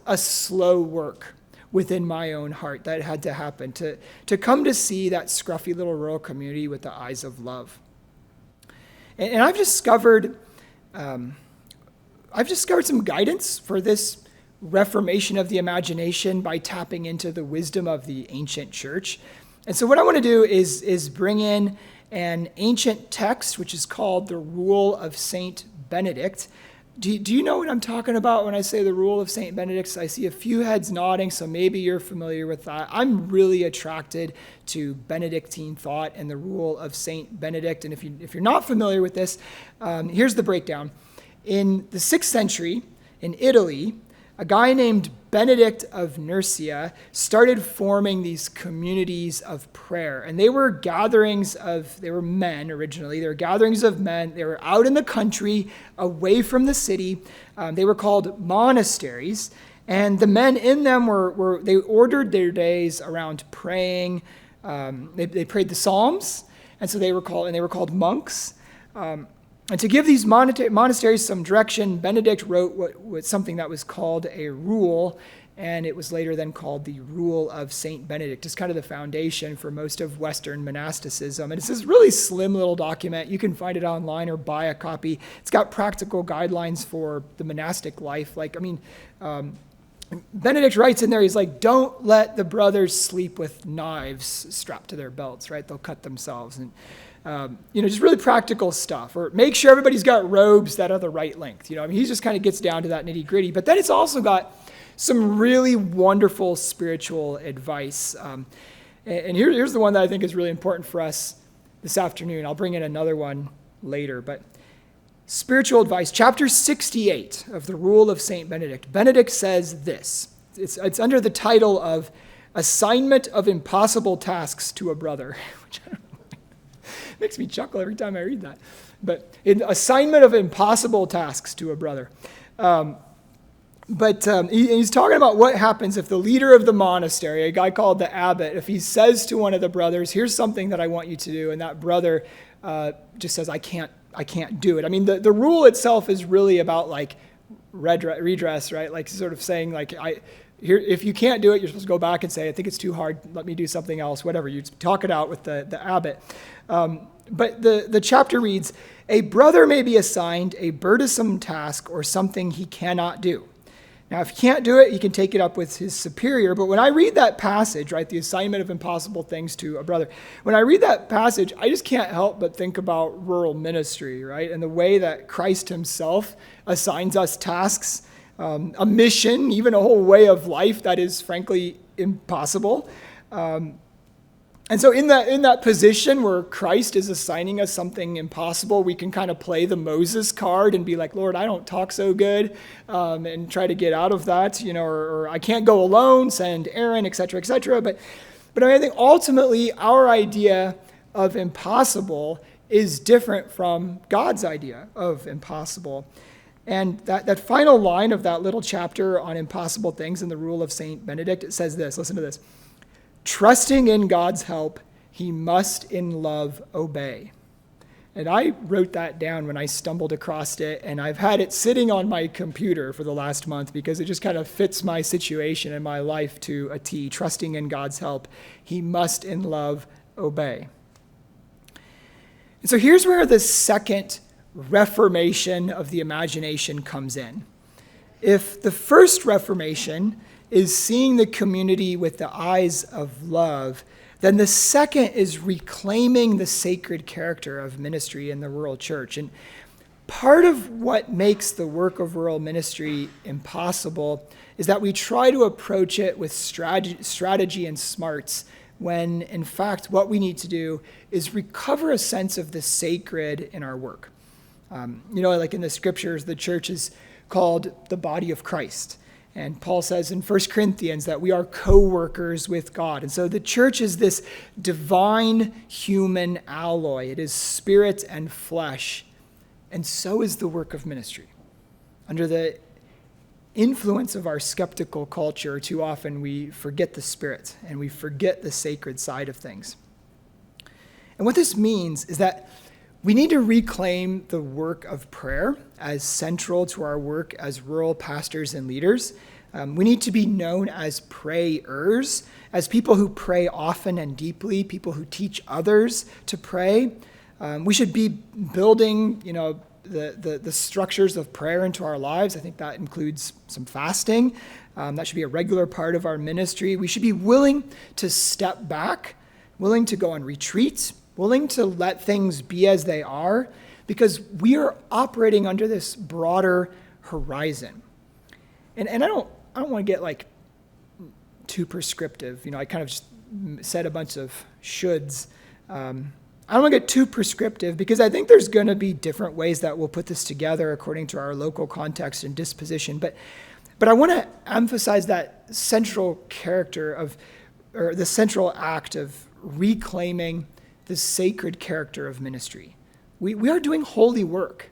a slow work within my own heart that had to happen to come to see that scruffy little rural community with the eyes of love. And I've discovered some guidance for this reformation of the imagination by tapping into the wisdom of the ancient church. And so what I want to do is bring in an ancient text, which is called the Rule of Saint Benedict. Do you know what I'm talking about when I say the Rule of Saint Benedict? I see a few heads nodding, so maybe you're familiar with that. I'm really attracted to Benedictine thought and the Rule of Saint Benedict. And if you're not familiar with this, here's the breakdown. In the 6th century, in Italy, a guy named Benedict of Nursia started forming these communities of prayer. And they were men originally. They were gatherings of men. They were out in the country, away from the city. They were called monasteries. And the men in them they ordered their days around praying. They prayed the Psalms. And so they were called monks. And to give these monasteries some direction, Benedict wrote something that was called a rule, and it was later then called the Rule of Saint Benedict. It's kind of the foundation for most of Western monasticism. And it's this really slim little document. You can find it online or buy a copy. It's got practical guidelines for the monastic life. Benedict writes in there, he's like, don't let the brothers sleep with knives strapped to their belts, right? They'll cut themselves. And just really practical stuff. Or make sure everybody's got robes that are the right length. He just kind of gets down to that nitty gritty. But then it's also got some really wonderful spiritual advice. And here's the one that I think is really important for us this afternoon. I'll bring in another one later. But spiritual advice, chapter 68 of the Rule of Saint Benedict. Benedict says this. It's under the title of Assignment of Impossible Tasks to a Brother, which I don't know. Makes me chuckle every time I read that. But assignment of impossible tasks to a brother. He's talking about what happens if the leader of the monastery, a guy called the abbot, if he says to one of the brothers, here's something that I want you to do, and that brother just says, I can't do it. I mean, the rule itself is really about redress, right? Like sort of saying if you can't do it, you're supposed to go back and say, I think it's too hard, let me do something else, whatever. You talk it out with the abbot. But the chapter reads, a brother may be assigned a burdensome task or something he cannot do. Now, if he can't do it, he can take it up with his superior. But when I read that passage, right, the assignment of impossible things to a brother, when I read that passage, I just can't help but think about rural ministry, right, and the way that Christ himself assigns us tasks, a mission, even a whole way of life that is frankly impossible. And so in that position where Christ is assigning us something impossible, we can kind of play the Moses card and be like, Lord, I don't talk so good, and try to get out of that, or I can't go alone, send Aaron, et cetera, et cetera. But I think ultimately our idea of impossible is different from God's idea of impossible. And that final line of that little chapter on impossible things in the Rule of Saint Benedict, it says this, listen to this. Trusting in God's help, he must in love obey. And I wrote that down when I stumbled across it, and I've had it sitting on my computer for the last month because it just kind of fits my situation and my life to a T. Trusting in God's help, he must in love obey. And so here's where the second reformation of the imagination comes in. If the first reformation is seeing the community with the eyes of love, then the second is reclaiming the sacred character of ministry in the rural church. And part of what makes the work of rural ministry impossible is that we try to approach it with strategy and smarts, when in fact what we need to do is recover a sense of the sacred in our work. Like in the scriptures, the church is called the body of Christ. And Paul says in 1 Corinthians that we are co-workers with God. And so the church is this divine human alloy. It is spirit and flesh. And so is the work of ministry. Under the influence of our skeptical culture, too often we forget the spirit and we forget the sacred side of things. And what this means is that we need to reclaim the work of prayer as central to our work as rural pastors and leaders. We need to be known as prayers, as people who pray often and deeply, people who teach others to pray. We should be building, the structures of prayer into our lives. I think that includes some fasting. That should be a regular part of our ministry. We should be willing to step back willing to go on retreats, willing to let things be as they are, because we are operating under this broader horizon. And I don't want to get like too prescriptive. I kind of just said a bunch of shoulds. I don't want to get too prescriptive because I think there's going to be different ways that we'll put this together according to our local context and disposition. But I want to emphasize that central character or the central act of reclaiming the sacred character of ministry. We are doing holy work.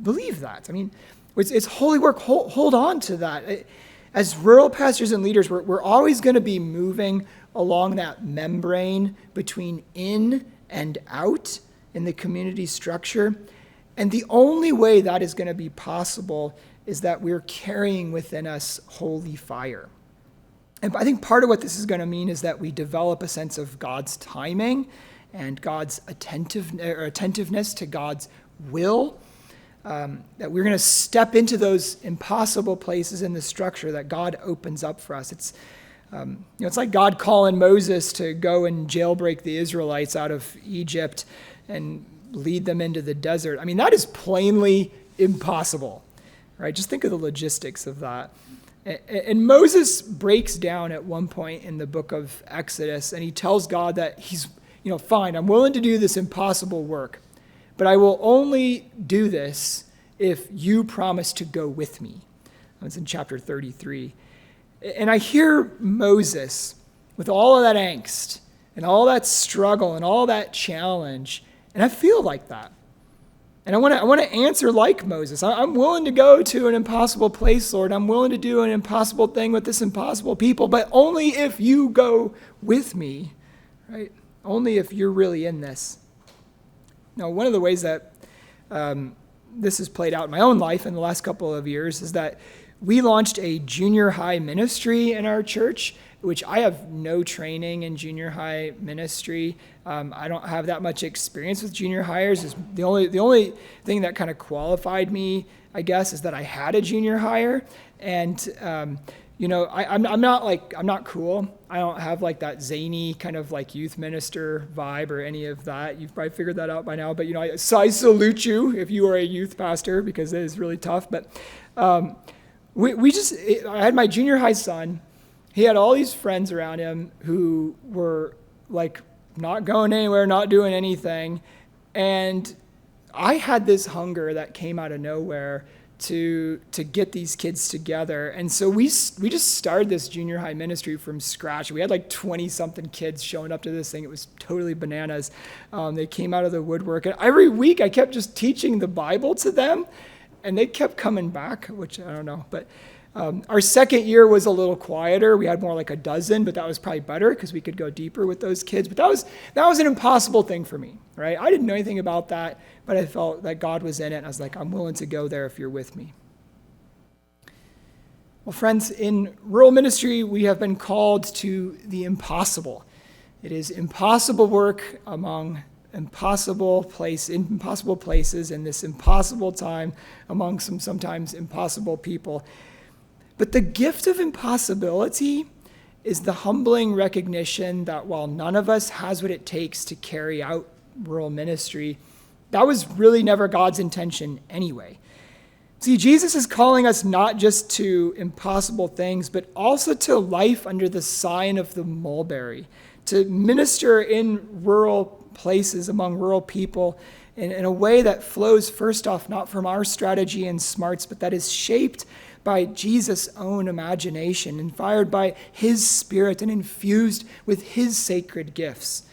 Believe that. I mean, it's holy work. Hold on to that. As rural pastors and leaders, we're always going to be moving along that membrane between in and out in the community structure. And the only way that is going to be possible is that we're carrying within us holy fire. And I think part of what this is going to mean is that we develop a sense of God's timing and God's attentiveness to God's will, that we're going to step into those impossible places in the structure that God opens up for us. It's like God calling Moses to go and jailbreak the Israelites out of Egypt and lead them into the desert. I mean, that is plainly impossible, right? Just think of the logistics of that. And Moses breaks down at one point in the book of Exodus, and he tells God that he's, fine, I'm willing to do this impossible work, but I will only do this if you promise to go with me. That's in chapter 33. And I hear Moses with all of that angst and all that struggle and all that challenge, and I feel like that. And I want to answer like Moses. I'm willing to go to an impossible place, Lord. I'm willing to do an impossible thing with this impossible people, but only if you go with me, right? Only if you're really in this. Now, one of the ways that this has played out in my own life in the last couple of years is that we launched a junior high ministry in our church, which I have no training in junior high ministry. I don't have that much experience with junior hires. Is the only thing that kind of qualified me, I guess, is that I had a junior hire. And I'm not cool. I don't have like that zany kind of like youth minister vibe or any of that. You've probably figured that out by now. But I salute you if you are a youth pastor, because it is really tough. But I had my junior high son. He had all these friends around him who were like not going anywhere, not doing anything. And I had this hunger that came out of nowhere to get these kids together. And so we just started this junior high ministry from scratch. We had like 20-something kids showing up to this thing. It was totally bananas. They came out of the woodwork. And every week I kept just teaching the Bible to them. And they kept coming back, which I don't know. But our second year was a little quieter. We had more like a dozen, but that was probably better because we could go deeper with those kids. But that was an impossible thing for me, right? I didn't know anything about that, but I felt that God was in it. And I was like, I'm willing to go there if you're with me. Well, friends, in rural ministry, we have been called to the impossible. It is impossible work among impossible places in this impossible time among some sometimes impossible people. But the gift of impossibility is the humbling recognition that while none of us has what it takes to carry out rural ministry, that was really never God's intention anyway. See, Jesus is calling us not just to impossible things, but also to life under the sign of the Mulberry, to minister in rural places among rural people in a way that flows, first off, not from our strategy and smarts, but that is shaped by Jesus' own imagination, inspired by his spirit and infused with his sacred gifts.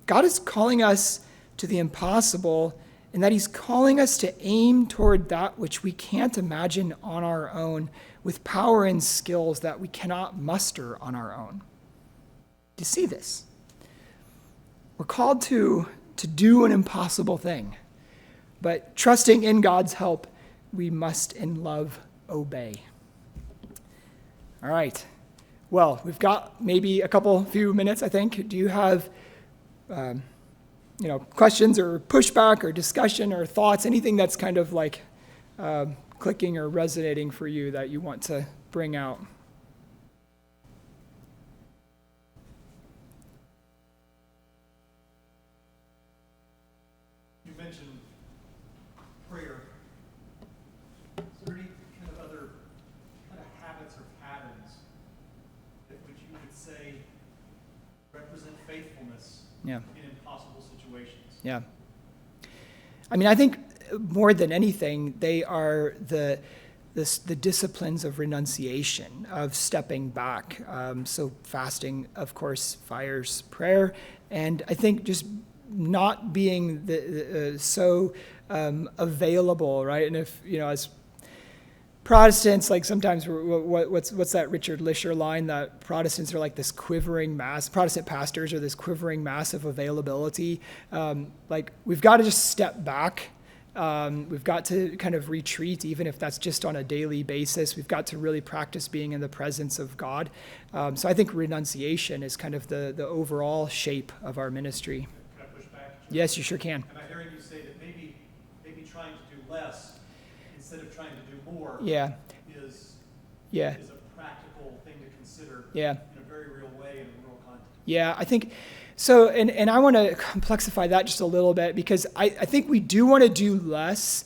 God is calling us to the impossible, in that he's calling us to aim toward that which we can't imagine on our own, with power and skills that we cannot muster on our own. Do you see this? We're called to do an impossible thing, but trusting in God's help, we must in love obey. All right. Well, we've got maybe a few minutes, I think. Do you have questions or pushback or discussion or thoughts, anything that's kind of like clicking or resonating for you that you want to bring out? Yeah. in impossible situations. Yeah. I mean, I think more than anything, they are the disciplines of renunciation, of stepping back. So fasting, of course, fires prayer. And I think just not being so available, right? And if, as Protestants, like sometimes, what's that Richard Lisher line that Protestants are like this quivering mass, Protestant pastors are this quivering mass of availability. Like we've got to just step back. We've got to kind of retreat, even if that's just on a daily basis. We've got to really practice being in the presence of God. So I think renunciation is kind of the overall shape of our ministry. Can I push back? Yes, you sure can. Am I hearing you say that maybe trying to do less instead of trying to do more Yeah. is Yeah. is a practical thing to consider Yeah. in a very real way in a real context? Yeah, I think so. And I want to complexify that just a little bit because I think we do want to do less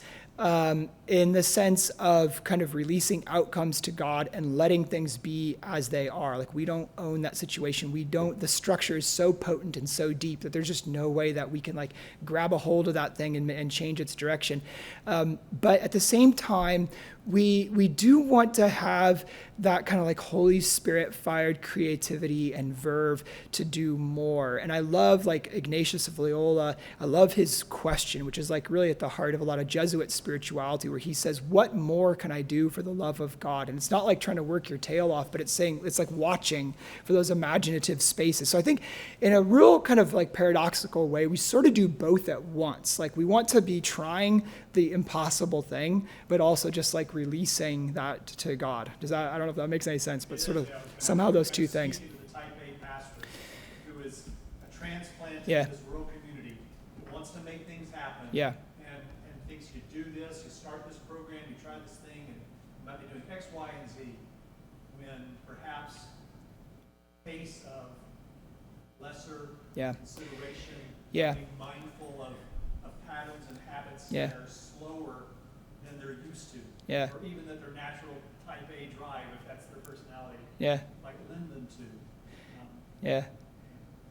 in the sense of kind of releasing outcomes to God and letting things be as they are. Like we don't own that situation. The structure is so potent and so deep that there's just no way that we can like grab a hold of that thing and change its direction. But at the same time, we do want to have that kind of like Holy Spirit fired creativity and verve to do more. And I love like Ignatius of Loyola. I love his question, which is like really at the heart of a lot of Jesuit spirituality, where he says, what more can I do for the love of God? And it's not like trying to work your tail off, but it's saying, it's like watching for those imaginative spaces. So I think in a real kind of like paradoxical way, we sort of do both at once. Like we want to be trying the impossible thing, but also just like releasing that to God. I don't know if that makes any sense, but sort of somehow those two things. Speaking to the type A pastor who is a transplant Yeah. in this rural community who wants to make things happen. Yeah. And thinks you do this, you start this program, you try this thing, and you might be doing X, Y, and Z, when perhaps pace of lesser Yeah. consideration, Yeah. being mindful of patterns and habits Yeah. that are slower than they're used to. Yeah. Or even that their natural type A drive, if that's their personality, Yeah. might lend them to. Yeah.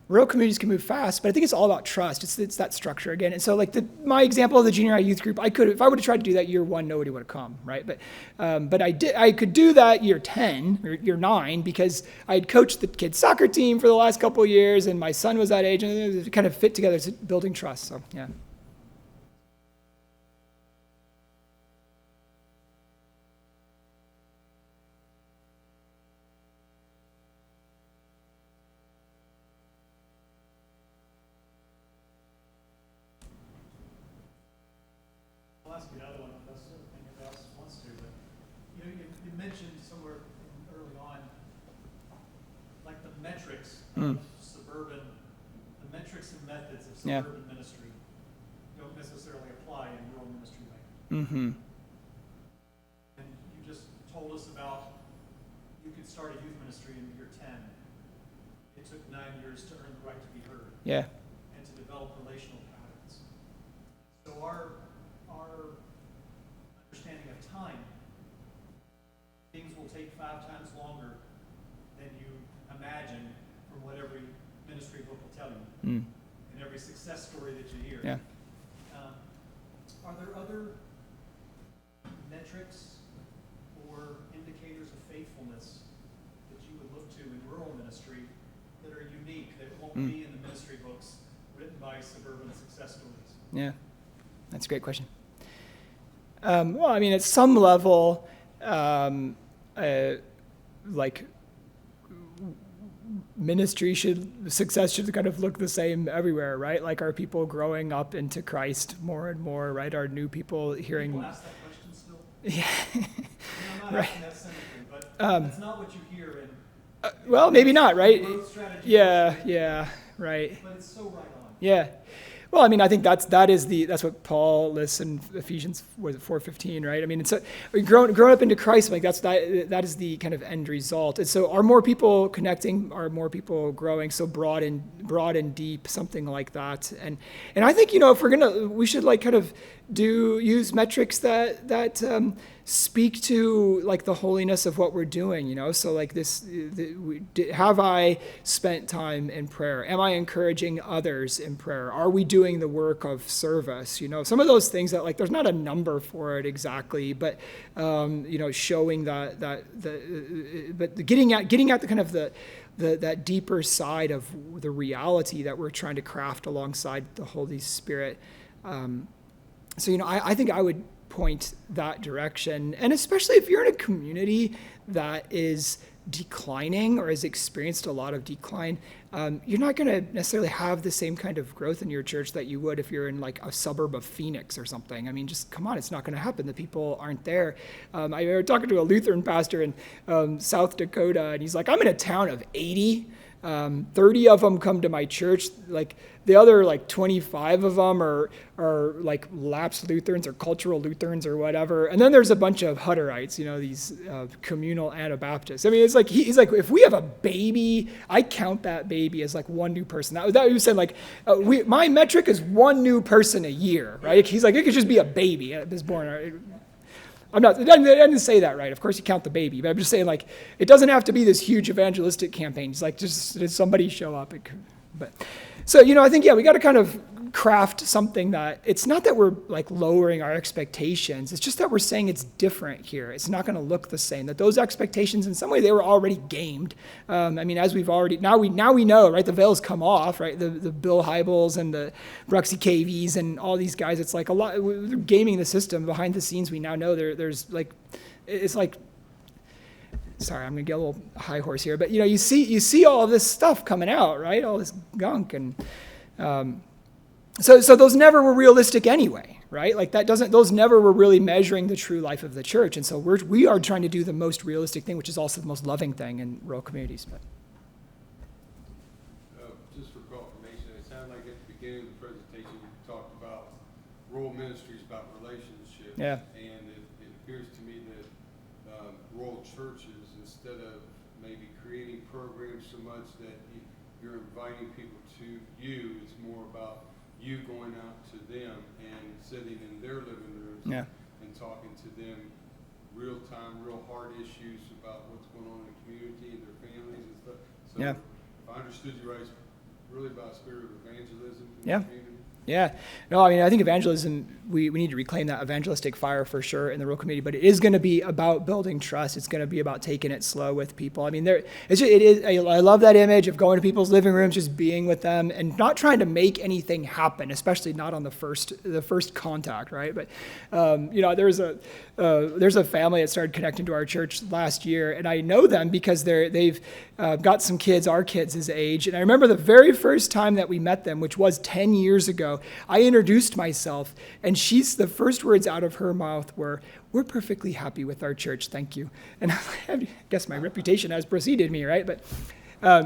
Rural communities can move fast, but I think it's all about trust. It's that structure again. And so like my example of the junior high youth group, if I would have tried to do that year 1, nobody would have come, right? But I could do that year 10 or year 9 because I had coached the kids soccer team for the last couple of years and my son was that age and it kind of fit together. It's building trust. So yeah. I'll ask you another one unless anyone else wants to, but you mentioned somewhere early on, like the metrics of the metrics and methods of Yeah. suburban ministry don't necessarily apply in rural ministry land. Mm-hmm. And you just told us about you could start a youth ministry in year 10. It took 9 years to earn the right to be heard Yeah. and to develop relational patterns. So our understanding of time, things will take 5 times longer than you imagine from what every ministry book will tell you Mm. and every success story that you hear. Yeah. Are there other metrics or indicators of faithfulness that you would look to in rural ministry that are unique, that won't be in the ministry books written by suburban success stories? Yeah. That's a great question. Well, I mean, at some level, like success should kind of look the same everywhere, right? Like, are people growing up into Christ more and more, right? Are new people hearing? People ask that question still? Yeah. I'm not Right. asking that cynically, but that's not what you hear in Well, maybe not, right? growth strategy. Yeah, right. But it's so right on. Yeah. Well, I mean, I think that's what Paul lists in Ephesians 4:15, right? I mean, it's grown up into Christ, like that is the kind of end result. And so, are more people connecting? Are more people growing? So broad and deep, something like that. And I think if we should like kind of use metrics that speak to like the holiness of what we're doing, you know. So like have I spent time in prayer? Am I encouraging others in prayer? Are we doing the work of service? You know, some of those things that like there's not a number for it exactly, but you know, showing but getting at the kind of that deeper side of the reality that we're trying to craft alongside the Holy Spirit. So, you know, I think I would point that direction. And especially if you're in a community that is declining or has experienced a lot of decline, you're not going to necessarily have the same kind of growth in your church that you would if you're in like a suburb of Phoenix or something. I mean, just come on, it's not going to happen. The people aren't there. I was talking to a Lutheran pastor in South Dakota, and he's like, I'm in a town of 80. 30 of them come to my church. Like the other like 25 of them are like lapsed Lutherans or cultural Lutherans or whatever. And then there's a bunch of Hutterites, you know, these communal Anabaptists. I mean, it's like he's like, if we have a baby, I count that baby as like one new person. That he was saying like, my metric is one new person a year, right? He's like, it could just be a baby that was born. I didn't say that right. Of course you count the baby, but I'm just saying like, it doesn't have to be this huge evangelistic campaign. It's like, just did somebody show up? So, you know, I think, yeah, we got to kind of craft something that, it's not that we're like lowering our expectations. It's just that we're saying it's different here. It's not going to look the same. That those expectations, in some way, they were already gamed. I mean, as we've already, now we know, right? The veil's come off, right? The Bill Hybels and the Bruxy KVs and all these guys, it's like a lot, they're gaming the system behind the scenes. We now know there's like, it's like, sorry, I'm gonna get a little high horse here, but you know, you see all of this stuff coming out, right? All this gunk, and so those never were realistic anyway, right? Like those never were really measuring the true life of the church, and so we are trying to do the most realistic thing, which is also the most loving thing in rural communities. But just for confirmation, it sounded like at the beginning of the presentation you talked about rural ministries, about relationships, yeah. And it appears to me that rural churches, instead of maybe creating programs so much that you're inviting people to you, it's more about you going out to them and sitting in their living rooms, Yeah. and talking to them real time, real hard issues about what's going on in the community and their families and stuff. So Yeah. if I understood you right, it's really about a spirit of evangelism in Yeah. the community. Yeah. No, I mean, I think evangelism, we need to reclaim that evangelistic fire for sure in the rural community, but it is going to be about building trust. It's going to be about taking it slow with people. I mean, I love that image of going to people's living rooms, just being with them and not trying to make anything happen, especially not on the first contact, right? But, you know, there's a family that started connecting to our church last year, and I know them because they've got some kids, our kids' his age. And I remember the very first time that we met them, which was 10 years ago, I introduced myself, and the first words out of her mouth were, "We're perfectly happy with our church, thank you." And I guess my reputation has preceded me, right? But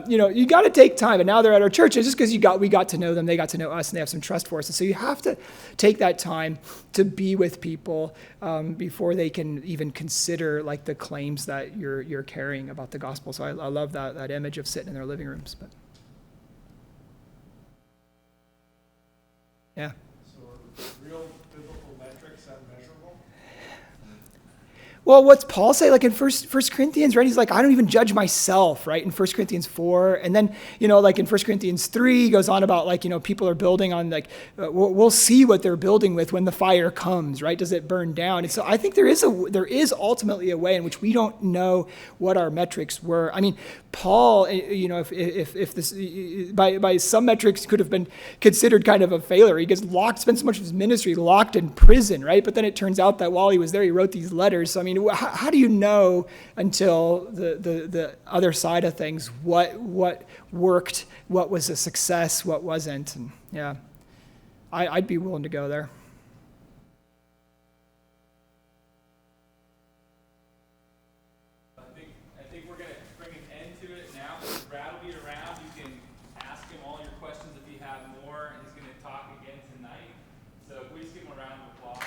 you know, you got to take time, and now they're at our church. It's just because we got to know them, they got to know us, and they have some trust for us. And so you have to take that time to be with people before they can even consider like the claims that you're carrying about the gospel. So I love that image of sitting in their living rooms. But yeah. So are real biblical metrics unmeasurable? Well, what's Paul say? Like in First Corinthians, right? He's like, I don't even judge myself, right? In 1 Corinthians 4. And then, you know, like in 1 Corinthians 3, he goes on about like, you know, people are building on like, we'll see what they're building with when the fire comes, right? Does it burn down? And so I think there is ultimately a way in which we don't know what our metrics were. I mean, Paul, you know, if this, by some metrics could have been considered kind of a failure. He gets spent so much of his ministry locked in prison, right? But then it turns out that while he was there, he wrote these letters. So, I mean, how do you know until the other side of things what worked, what was a success, what wasn't? And yeah, I'd be willing to go there. I think we're going to bring an end to it now. Brad will be around. You can ask him all your questions if you have more, and he's going to talk again tonight. So can we just give him a round of applause?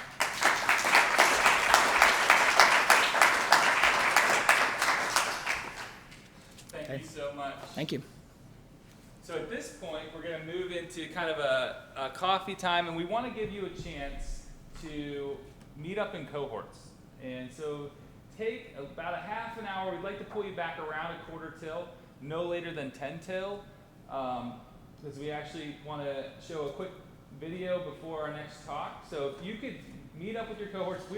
Thank you so much. Thank you. So at this point, we're going to move into kind of a coffee time, and we want to give you a chance to meet up in cohorts. And so take about a half an hour. We'd like to pull you back around a quarter till, no later than 10 till, because we actually want to show a quick video before our next talk. So if you could meet up with your cohorts.